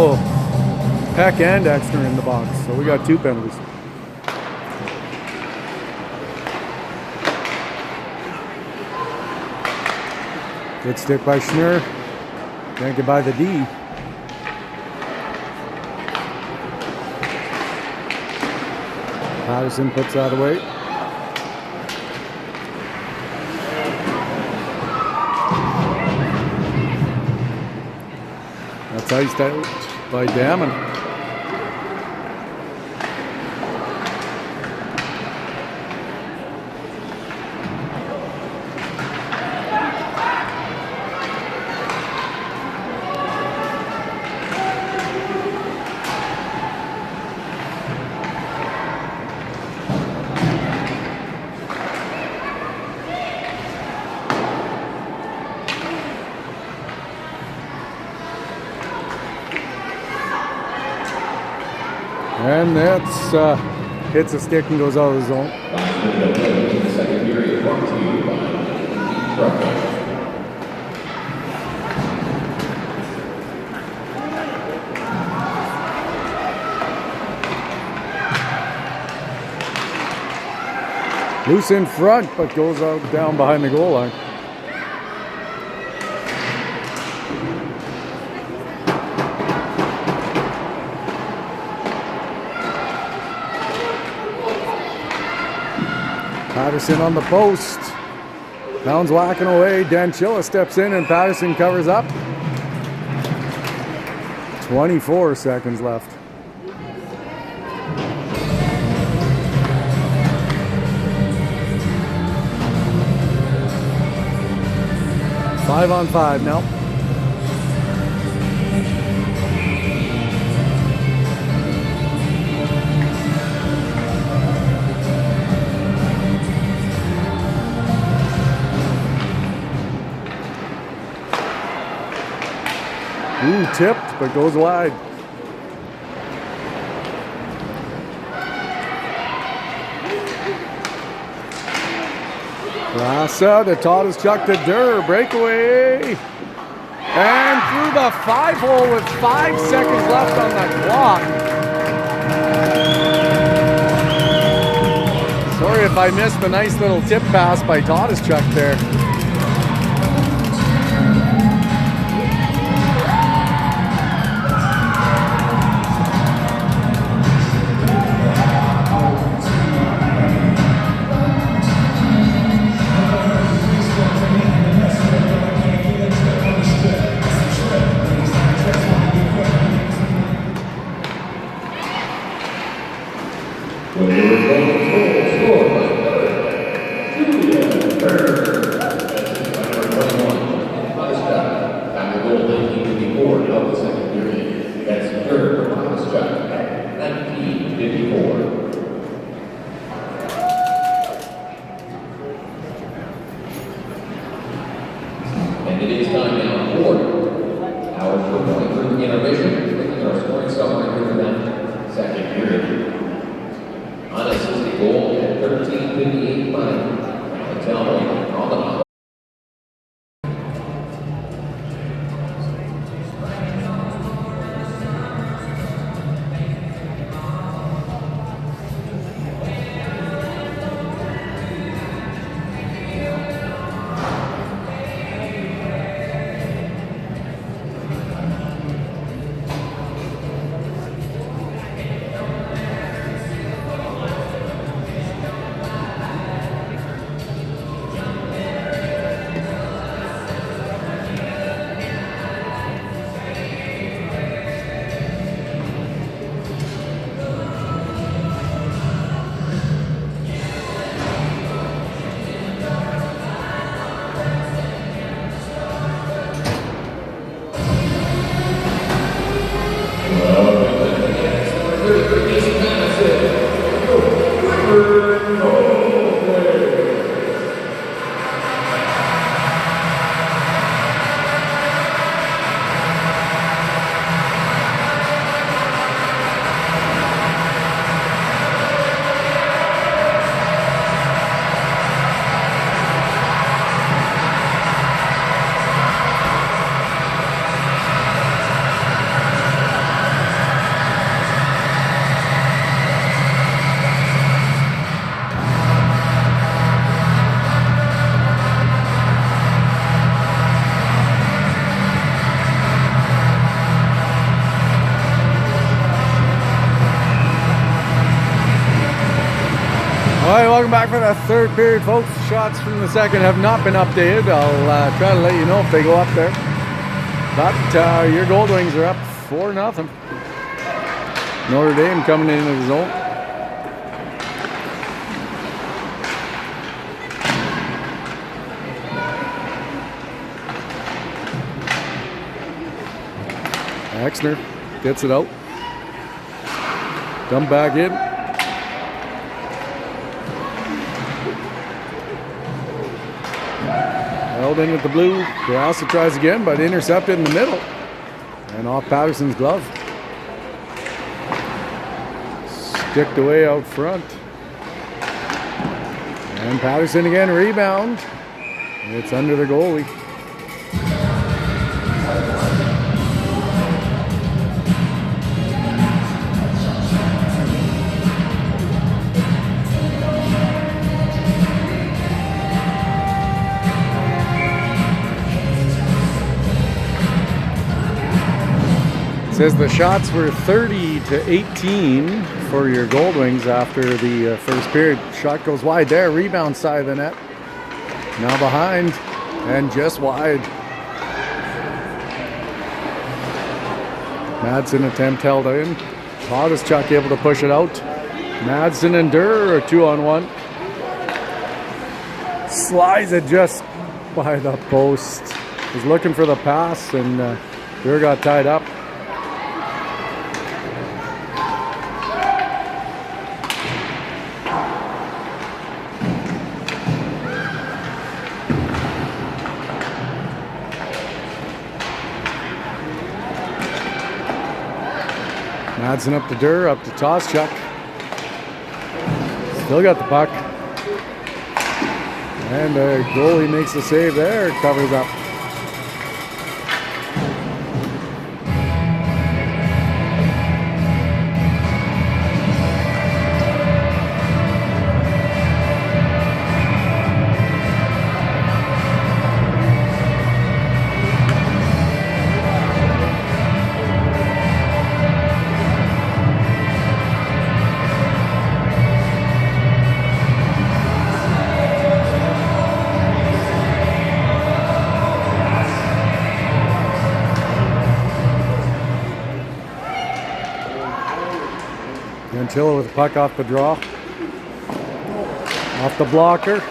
Speaker 2: Oh, Peck and Exner in the box, so we got 2 penalties. Good stick by Schnurr. Can't get by the D. Patterson puts that away. That's iced out by Damon. And that's hits a stick and goes out of the zone.
Speaker 1: Last minute of play in the second period, brought to you by Notre.
Speaker 2: Loose in front, but goes out down behind the goal line. Patterson on the post. Hounds whacking away. Danchilla steps in and Patterson covers up. 24 seconds left. 5-on-5 now. Ooh, tipped, but goes wide. Rasa, the Todd is chucked to Durr, breakaway. And through the 5-hole with 5 seconds left on the clock. Sorry if I missed the nice little tip pass by Todd is chucked there.
Speaker 1: And it is time now for our four-point through intermission, bringing our scoring summary here for that second period. On a 60 goal at 13:58 by Talbot on the Weyburn Goldwings.
Speaker 2: All right, welcome back for the third period, folks. Shots from the second have not been updated. I'll try to let you know if they go up there. But your Goldwings are up 4-0. Notre Dame coming into the zone. Exner gets it out. Dump back in. Held in with the blue. Grassa tries again, but intercepted in the middle. And off Patterson's glove. Sticked away out front. And Patterson again, rebound. It's under the goalie. Says the shots were 30-18 for your Goldwings after the first period. Shot goes wide there, rebound side of the net. Now behind and just wide. Madsen attempt held in. Chuck able to push it out. Madsen and Durr are 2-on-1. Slides it just by the post. Was looking for the pass and Durr got tied up. Madsen up to Durr, up to Chuck. Still got the puck. And the goalie makes the save there, covers up. Chilla with the puck off the draw. Off the blocker.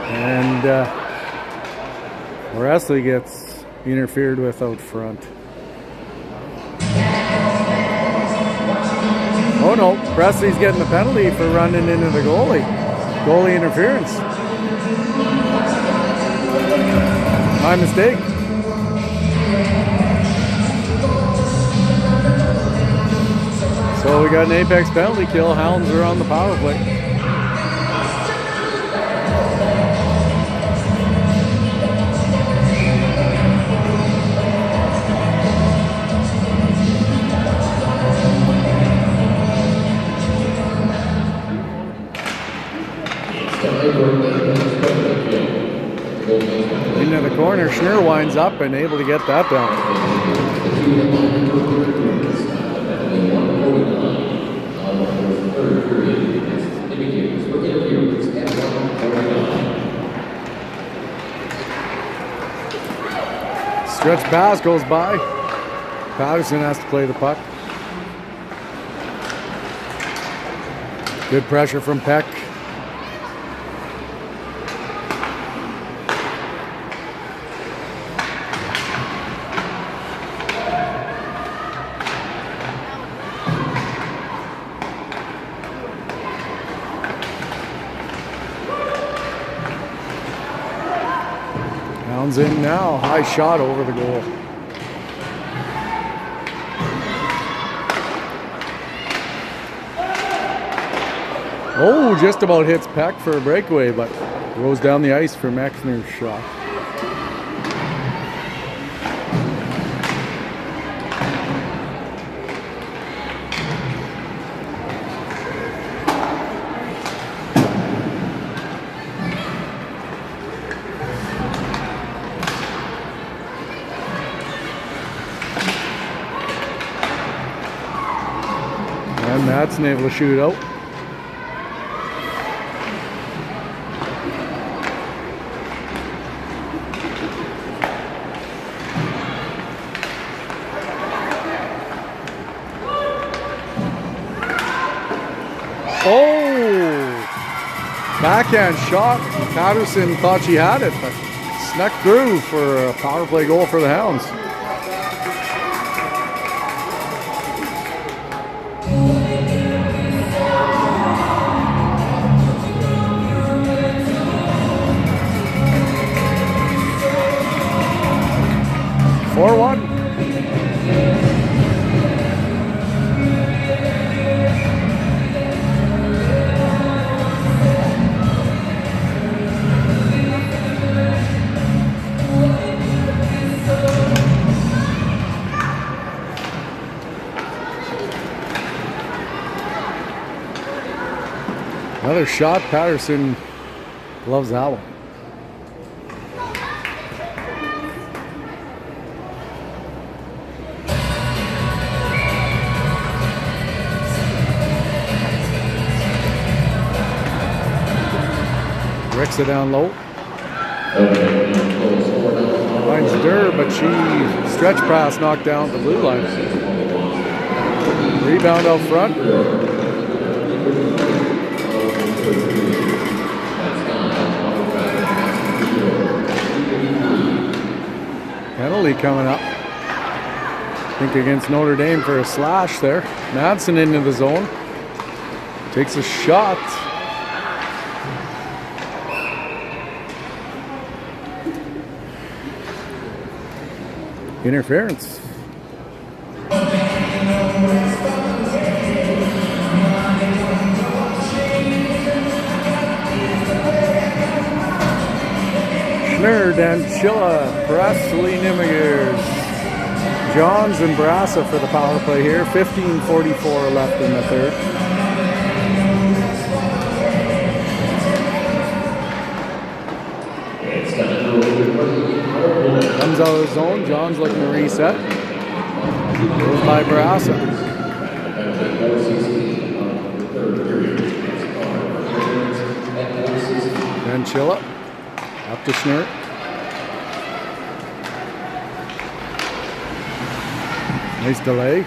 Speaker 2: And Wesley gets interfered with out front. Oh no, Presley's getting the penalty for running into the goalie. Goalie interference. My mistake. So we got an apex penalty kill. Hounds are on the power play. Into the corner, Schnurr winds up and able to get that down. Stretch pass goes by. Patterson has to play the puck. Good pressure from Peck. Hounds in now, high shot over the goal. Oh, just about hits Peck for a breakaway, but goes down the ice for Mexner's shot. And Madsen able to shoot out. Oh! Backhand shot. Patterson thought she had it, but snuck through for a power play goal for the Hounds. Another shot. Patterson loves that one. Brexa down low. Finds Dur, but she stretch pass knocked down at the blue line. Rebound out front. Penalty coming up. I think against Notre Dame for a slash there. Madsen into the zone. Takes a shot. Interference. Schnur, Danchilla, Presley, Nimigers, Johns and Brassa for the power play here. 15:44 left in the third. Comes out of the zone. Johns looking to reset. Goes by Brassa. Danchilla. Up to Schnur. Nice delay.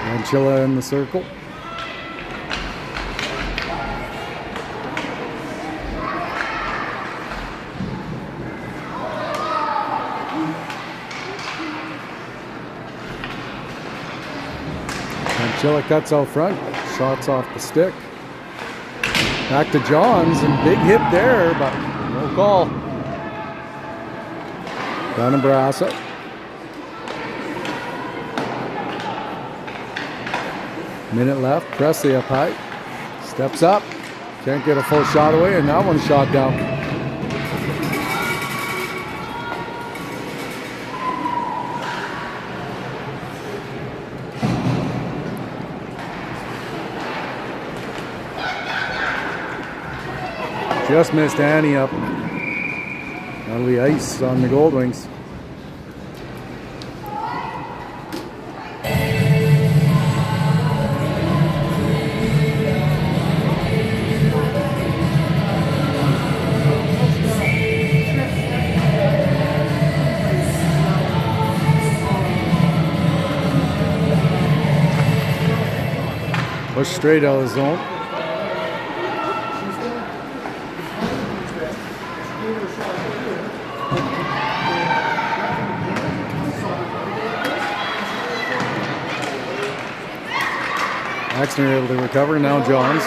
Speaker 2: Danchilla in the circle. Danchilla cuts out front. Shots off the stick. Back to Johns, and big hit there, but no call. Down to Brassa. Minute left. Presley up high. Steps up. Can't get a full shot away, and that one's shot down. Just missed Annie up. That'll be ice on the Goldwings. Push straight out of the zone. Exner able to recover. Now Johns.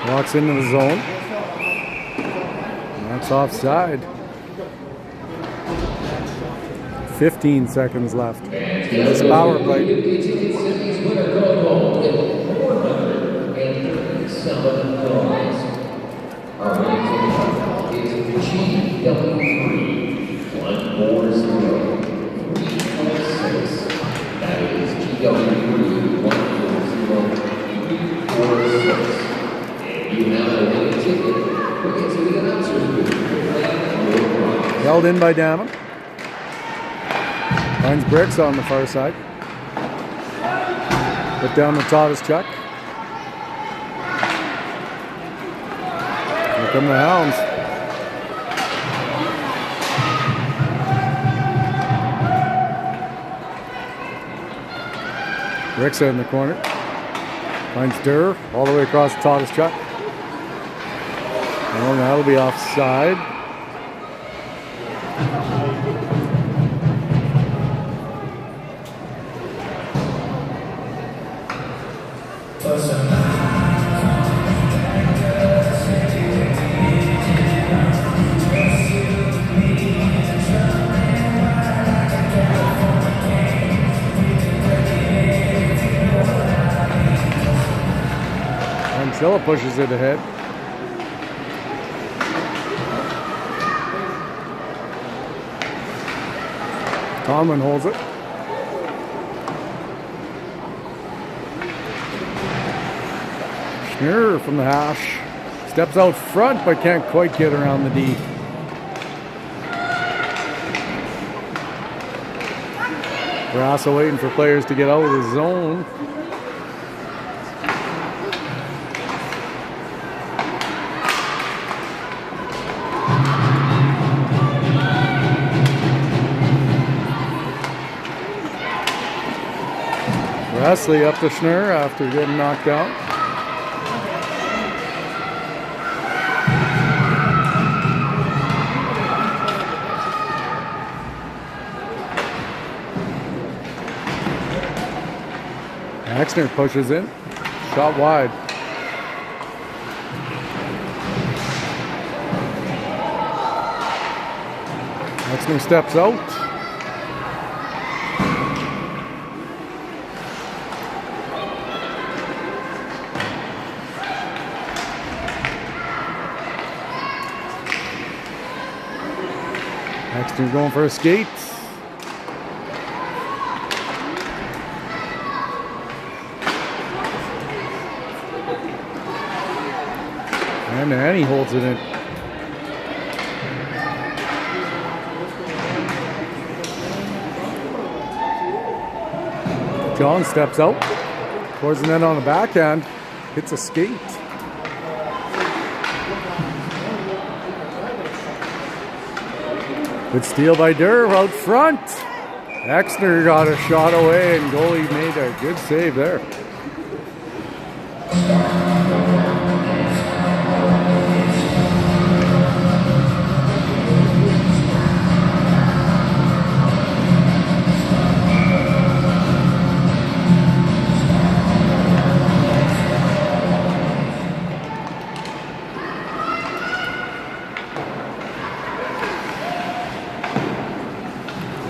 Speaker 2: Walks into the zone. That's offside. 15 seconds left. It's a power play. Held in by Damon. Finds Bricks on the far side. Put down the Chuck. Here come the Hounds. Bricks in the corner. Finds Dur all the way across the Chuck. Oh, that'll be offside. Silla pushes it ahead. Tomlin holds it. Schnur from the hash. Steps out front but can't quite get around the D. Barassa waiting for players to get out of the zone. Wesley up to Schnur after getting knocked out. Exner pushes in, shot wide. Exner steps out. Exner going for a skate. And he holds it in. John steps out, pours the net on the backhand, hits a skate. Good steal by Durr out front. Exner got a shot away and goalie made a good save there.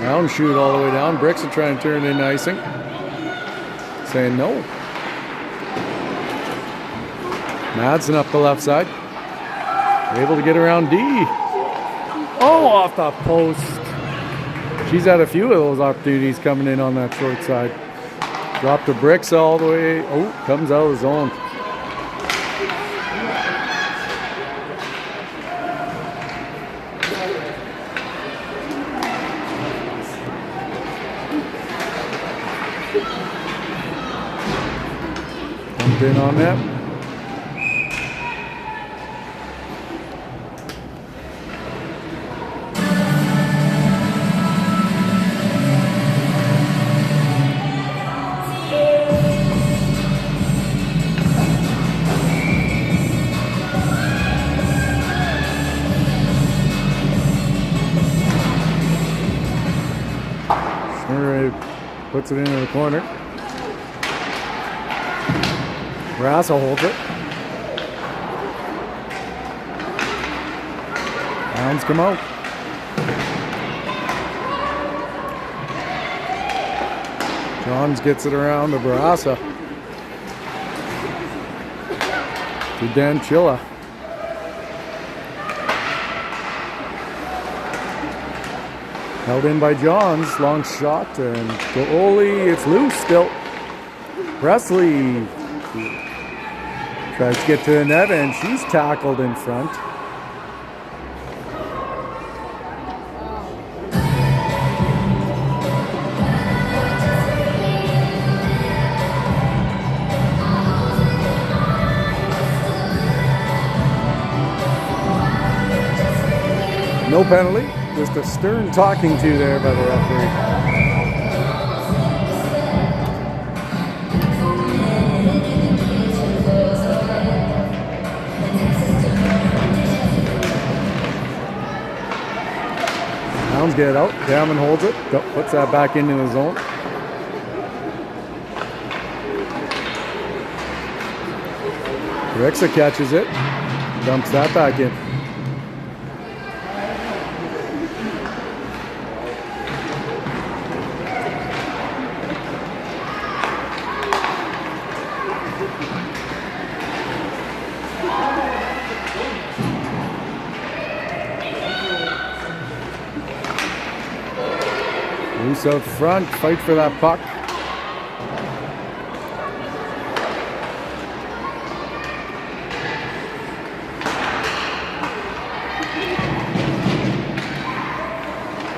Speaker 2: Hounds shoot all the way down. Bricks are trying to turn in icing. Saying no. Madsen up the left side. Able to get around D. Oh, off the post. She's had a few of those opportunities coming in on that short side. Dropped to Bricks all the way. Oh, comes out of the zone. In on that. Schnur puts it into the corner. Barassa holds it. Hounds come out. Johns gets it around to Barassa. To Danchilla. Held in by Johns. Long shot and goalie. It's loose still. Presley tries to get to the net and she's tackled in front. No penalty, just a stern talking to there by the referee. Hounds get it out. Damon holds it. Puts that back into the zone. Rexa catches it. Dumps that back in. Loose out front, fight for that puck.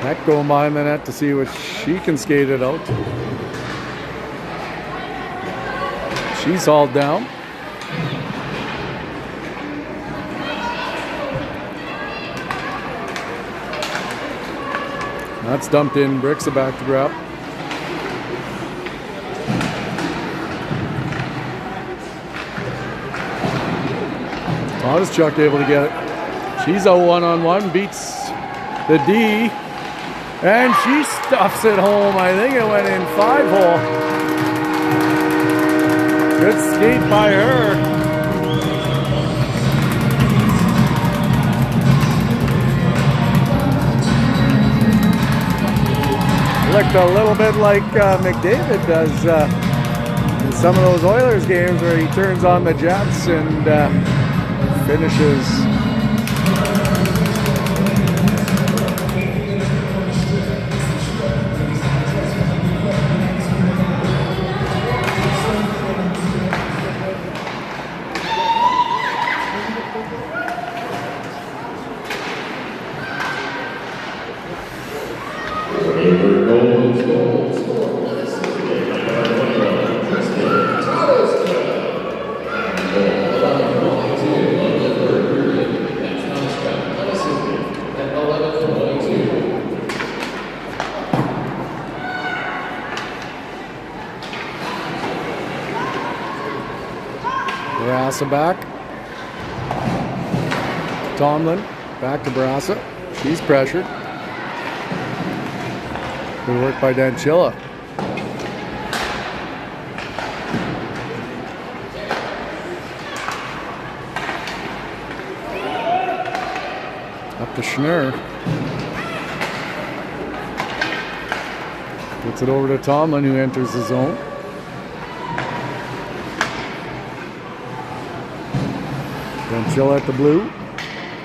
Speaker 2: Peck going behind the net to see what she can skate it out. She's hauled down. That's dumped in. Bricks back to grab. Chuck able to get it. She's a one-on-one, beats the D, and she stuffs it home. I think it went in 5-hole. Good skate by her. Looked a little bit like McDavid does in some of those Oilers games where he turns on the jets and finishes.
Speaker 1: Weyburn Goldwings goals.
Speaker 2: Barassa back. Tomlin back to Barassa. She's pressured. Good work by Danchilla. Up to Schnurr. Gets it over to Tomlin, who enters the zone. Danchilla at the blue.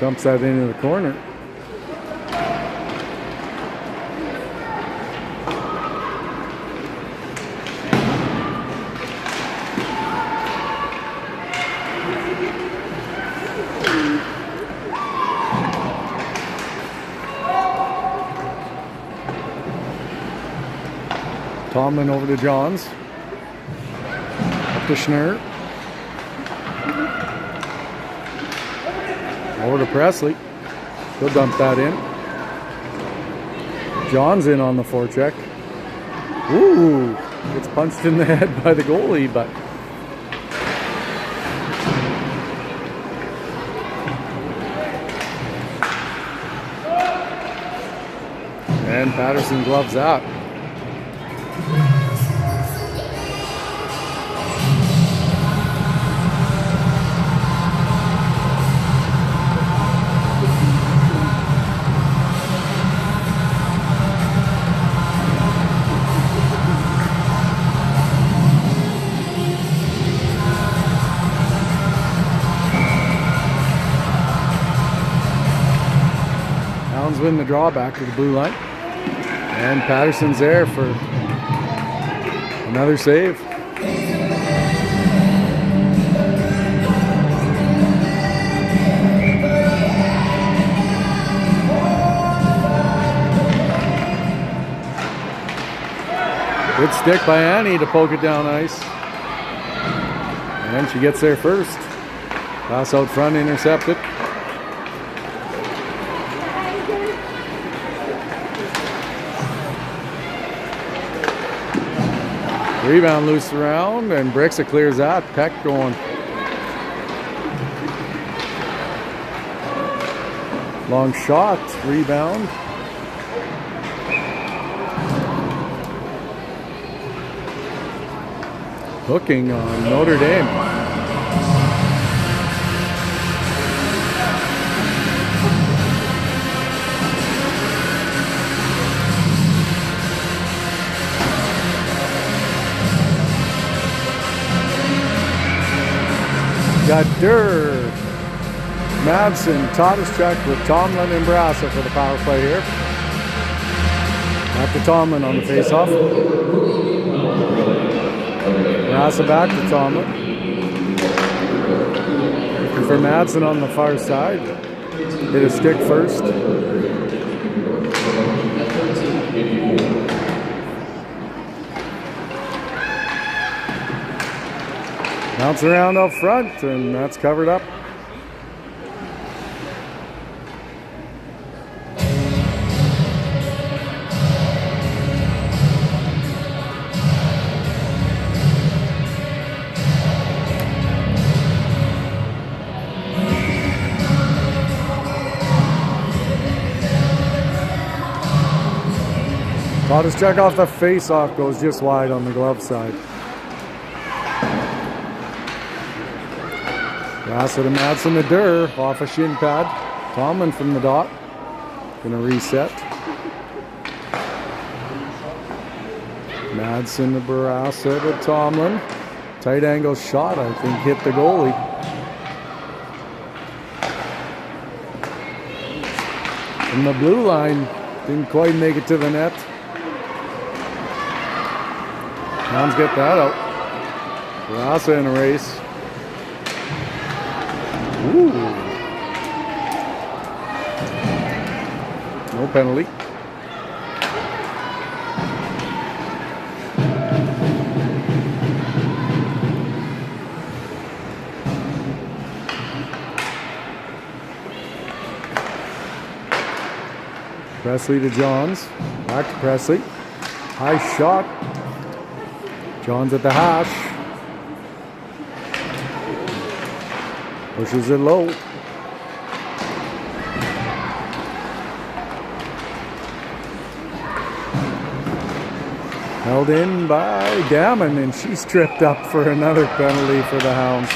Speaker 2: Dumps that into the corner. Tomlin over to Johns. Up to Schnurr. Over to Presley. He'll dump that in. Johns in on the forecheck. Ooh, gets punched in the head by the goalie, but and Patterson gloves out. Hounds win the draw back to the blue line. And Patterson's there for another save. Good stick by Annie to poke it down ice. And she gets there first. Pass out front, intercepted. Rebound loose around, and Brixa clears that. Peck going. Long shot, rebound. Hooking on Notre Dame. Got Durr, Madsen, Todeszchuk with Tomlin and Barassa for the power play here. Back to Tomlin on the faceoff. Barassa back to Tomlin. Looking for Madsen on the far side. Hit a stick first. Bounce around up front, and that's covered up. Just check off the face-off, goes just wide on the glove side. Bassett and Madsen to Durr, off a shin pad. Tomlin from the dot, gonna reset. Madsen to Barassa to Tomlin. Tight angle shot, I think, hit the goalie. From the blue line, didn't quite make it to the net. Hounds get that out. Barassa in a race. Ooh. No penalty. Presley to Johns. Back to Presley. High shot. Johns at the hash. Pushes it low. Held in by Damon, and she's tripped up for another penalty for the Hounds.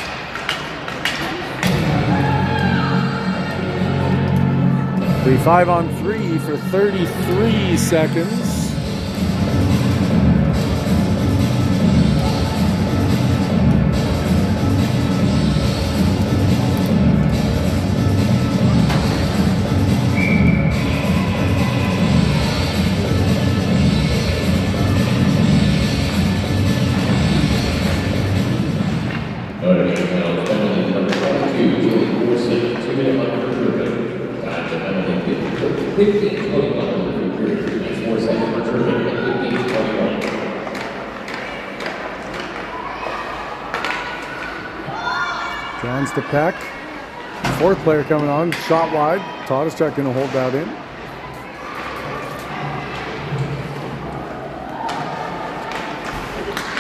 Speaker 2: The 5-on-3 for 33 seconds. Johns to Peck. Fourth player coming on, shot wide. Todeszchuk going to hold that in.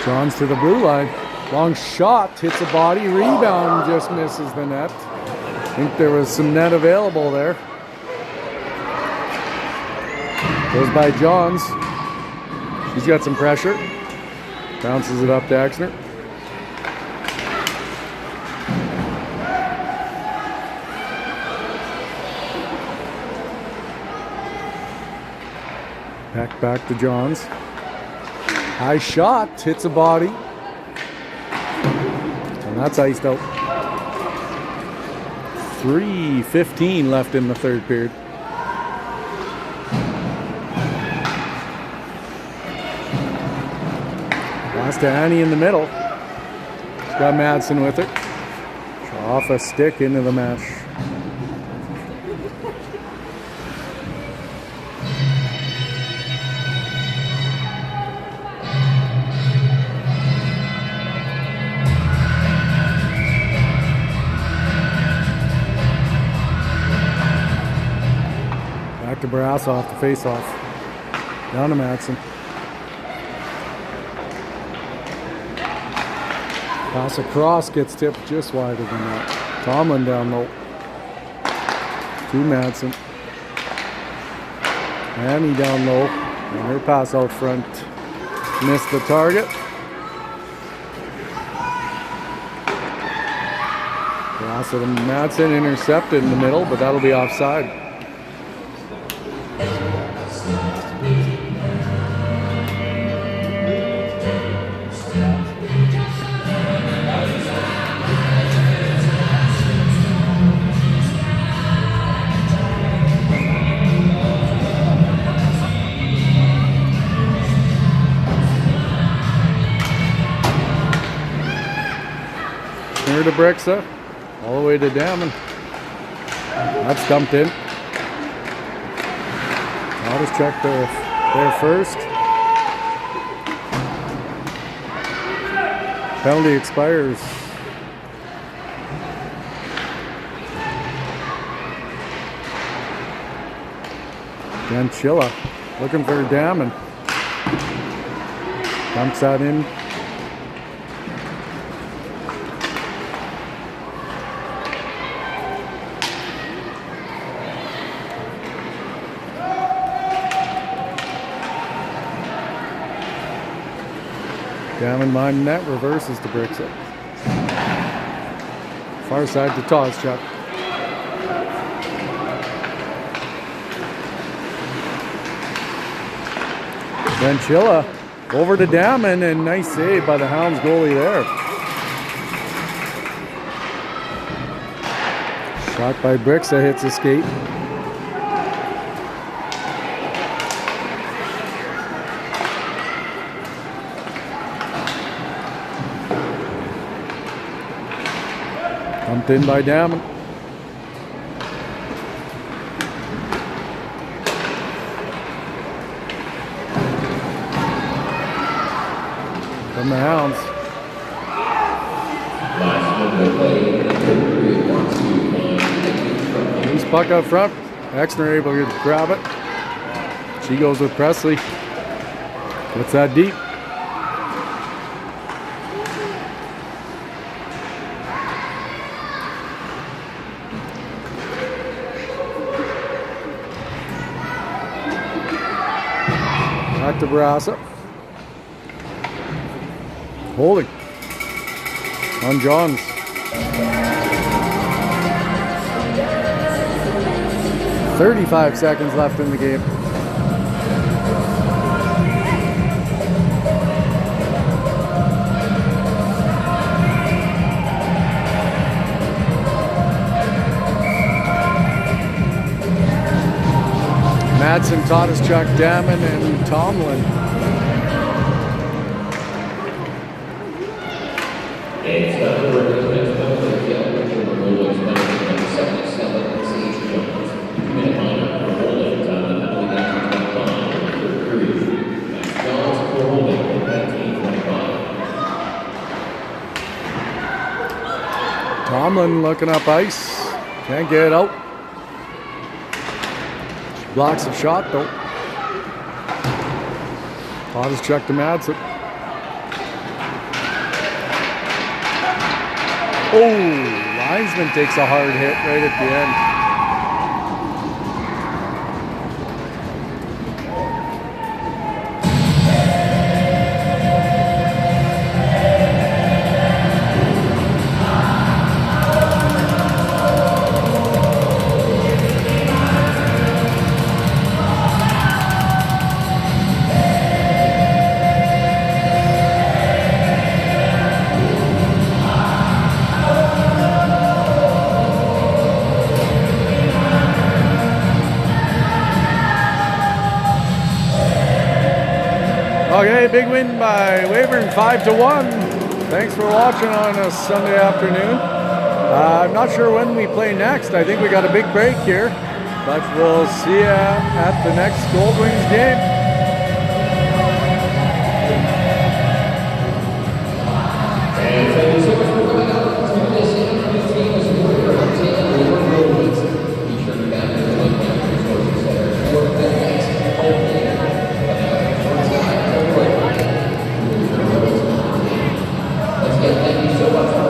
Speaker 2: Johns to the blue line. Long shot, hits a body, rebound, just misses the net. I think there was some net available there. Goes by Johns. He's got some pressure. Bounces it up to Exner. Back to Johns. High shot, hits a body. And that's iced out. 3:15 left in the third period. Pass to Annie in the middle. She's got Madsen with her. Off a stick into the mesh. Back to Barassa off the face-off. Down to Madsen. Pass across, gets tipped just wider than that. Tomlin down low. To Madsen. Annie down low. And her pass out front missed the target. Barassa and Madsen intercepted in the middle, but that'll be offside. To Brixa, all the way to Damon. That's dumped in. Todeszchuk there first. Penalty expires Ganchilla looking for Damon. Dumps that in. Damon mind net, reverses to Brixit. Far side to Toszczuk. Ganchilla over to Damon, and nice save by the Hounds goalie there. Shot by Brixit hits the skate. Pumped in by Damon. From the Hounds. Loose puck up front. Exner able to grab it. She goes with Presley. Gets that deep. Back to Barassa. Holding on Johns. "35 seconds left in the game. Madsen, Toszczuk, Damon, and Tomlin. Tomlin looking up ice. Can't get it out. Blocks a shot though. Toszczuk to Madsen. Oh, linesman takes a hard hit right at the end. Okay, big win by Weyburn, 5-1. Thanks for watching on a Sunday afternoon. I'm not sure when we play next. I think we got a big break here, but we'll see you at the next Goldwings game.
Speaker 1: Thank you so much.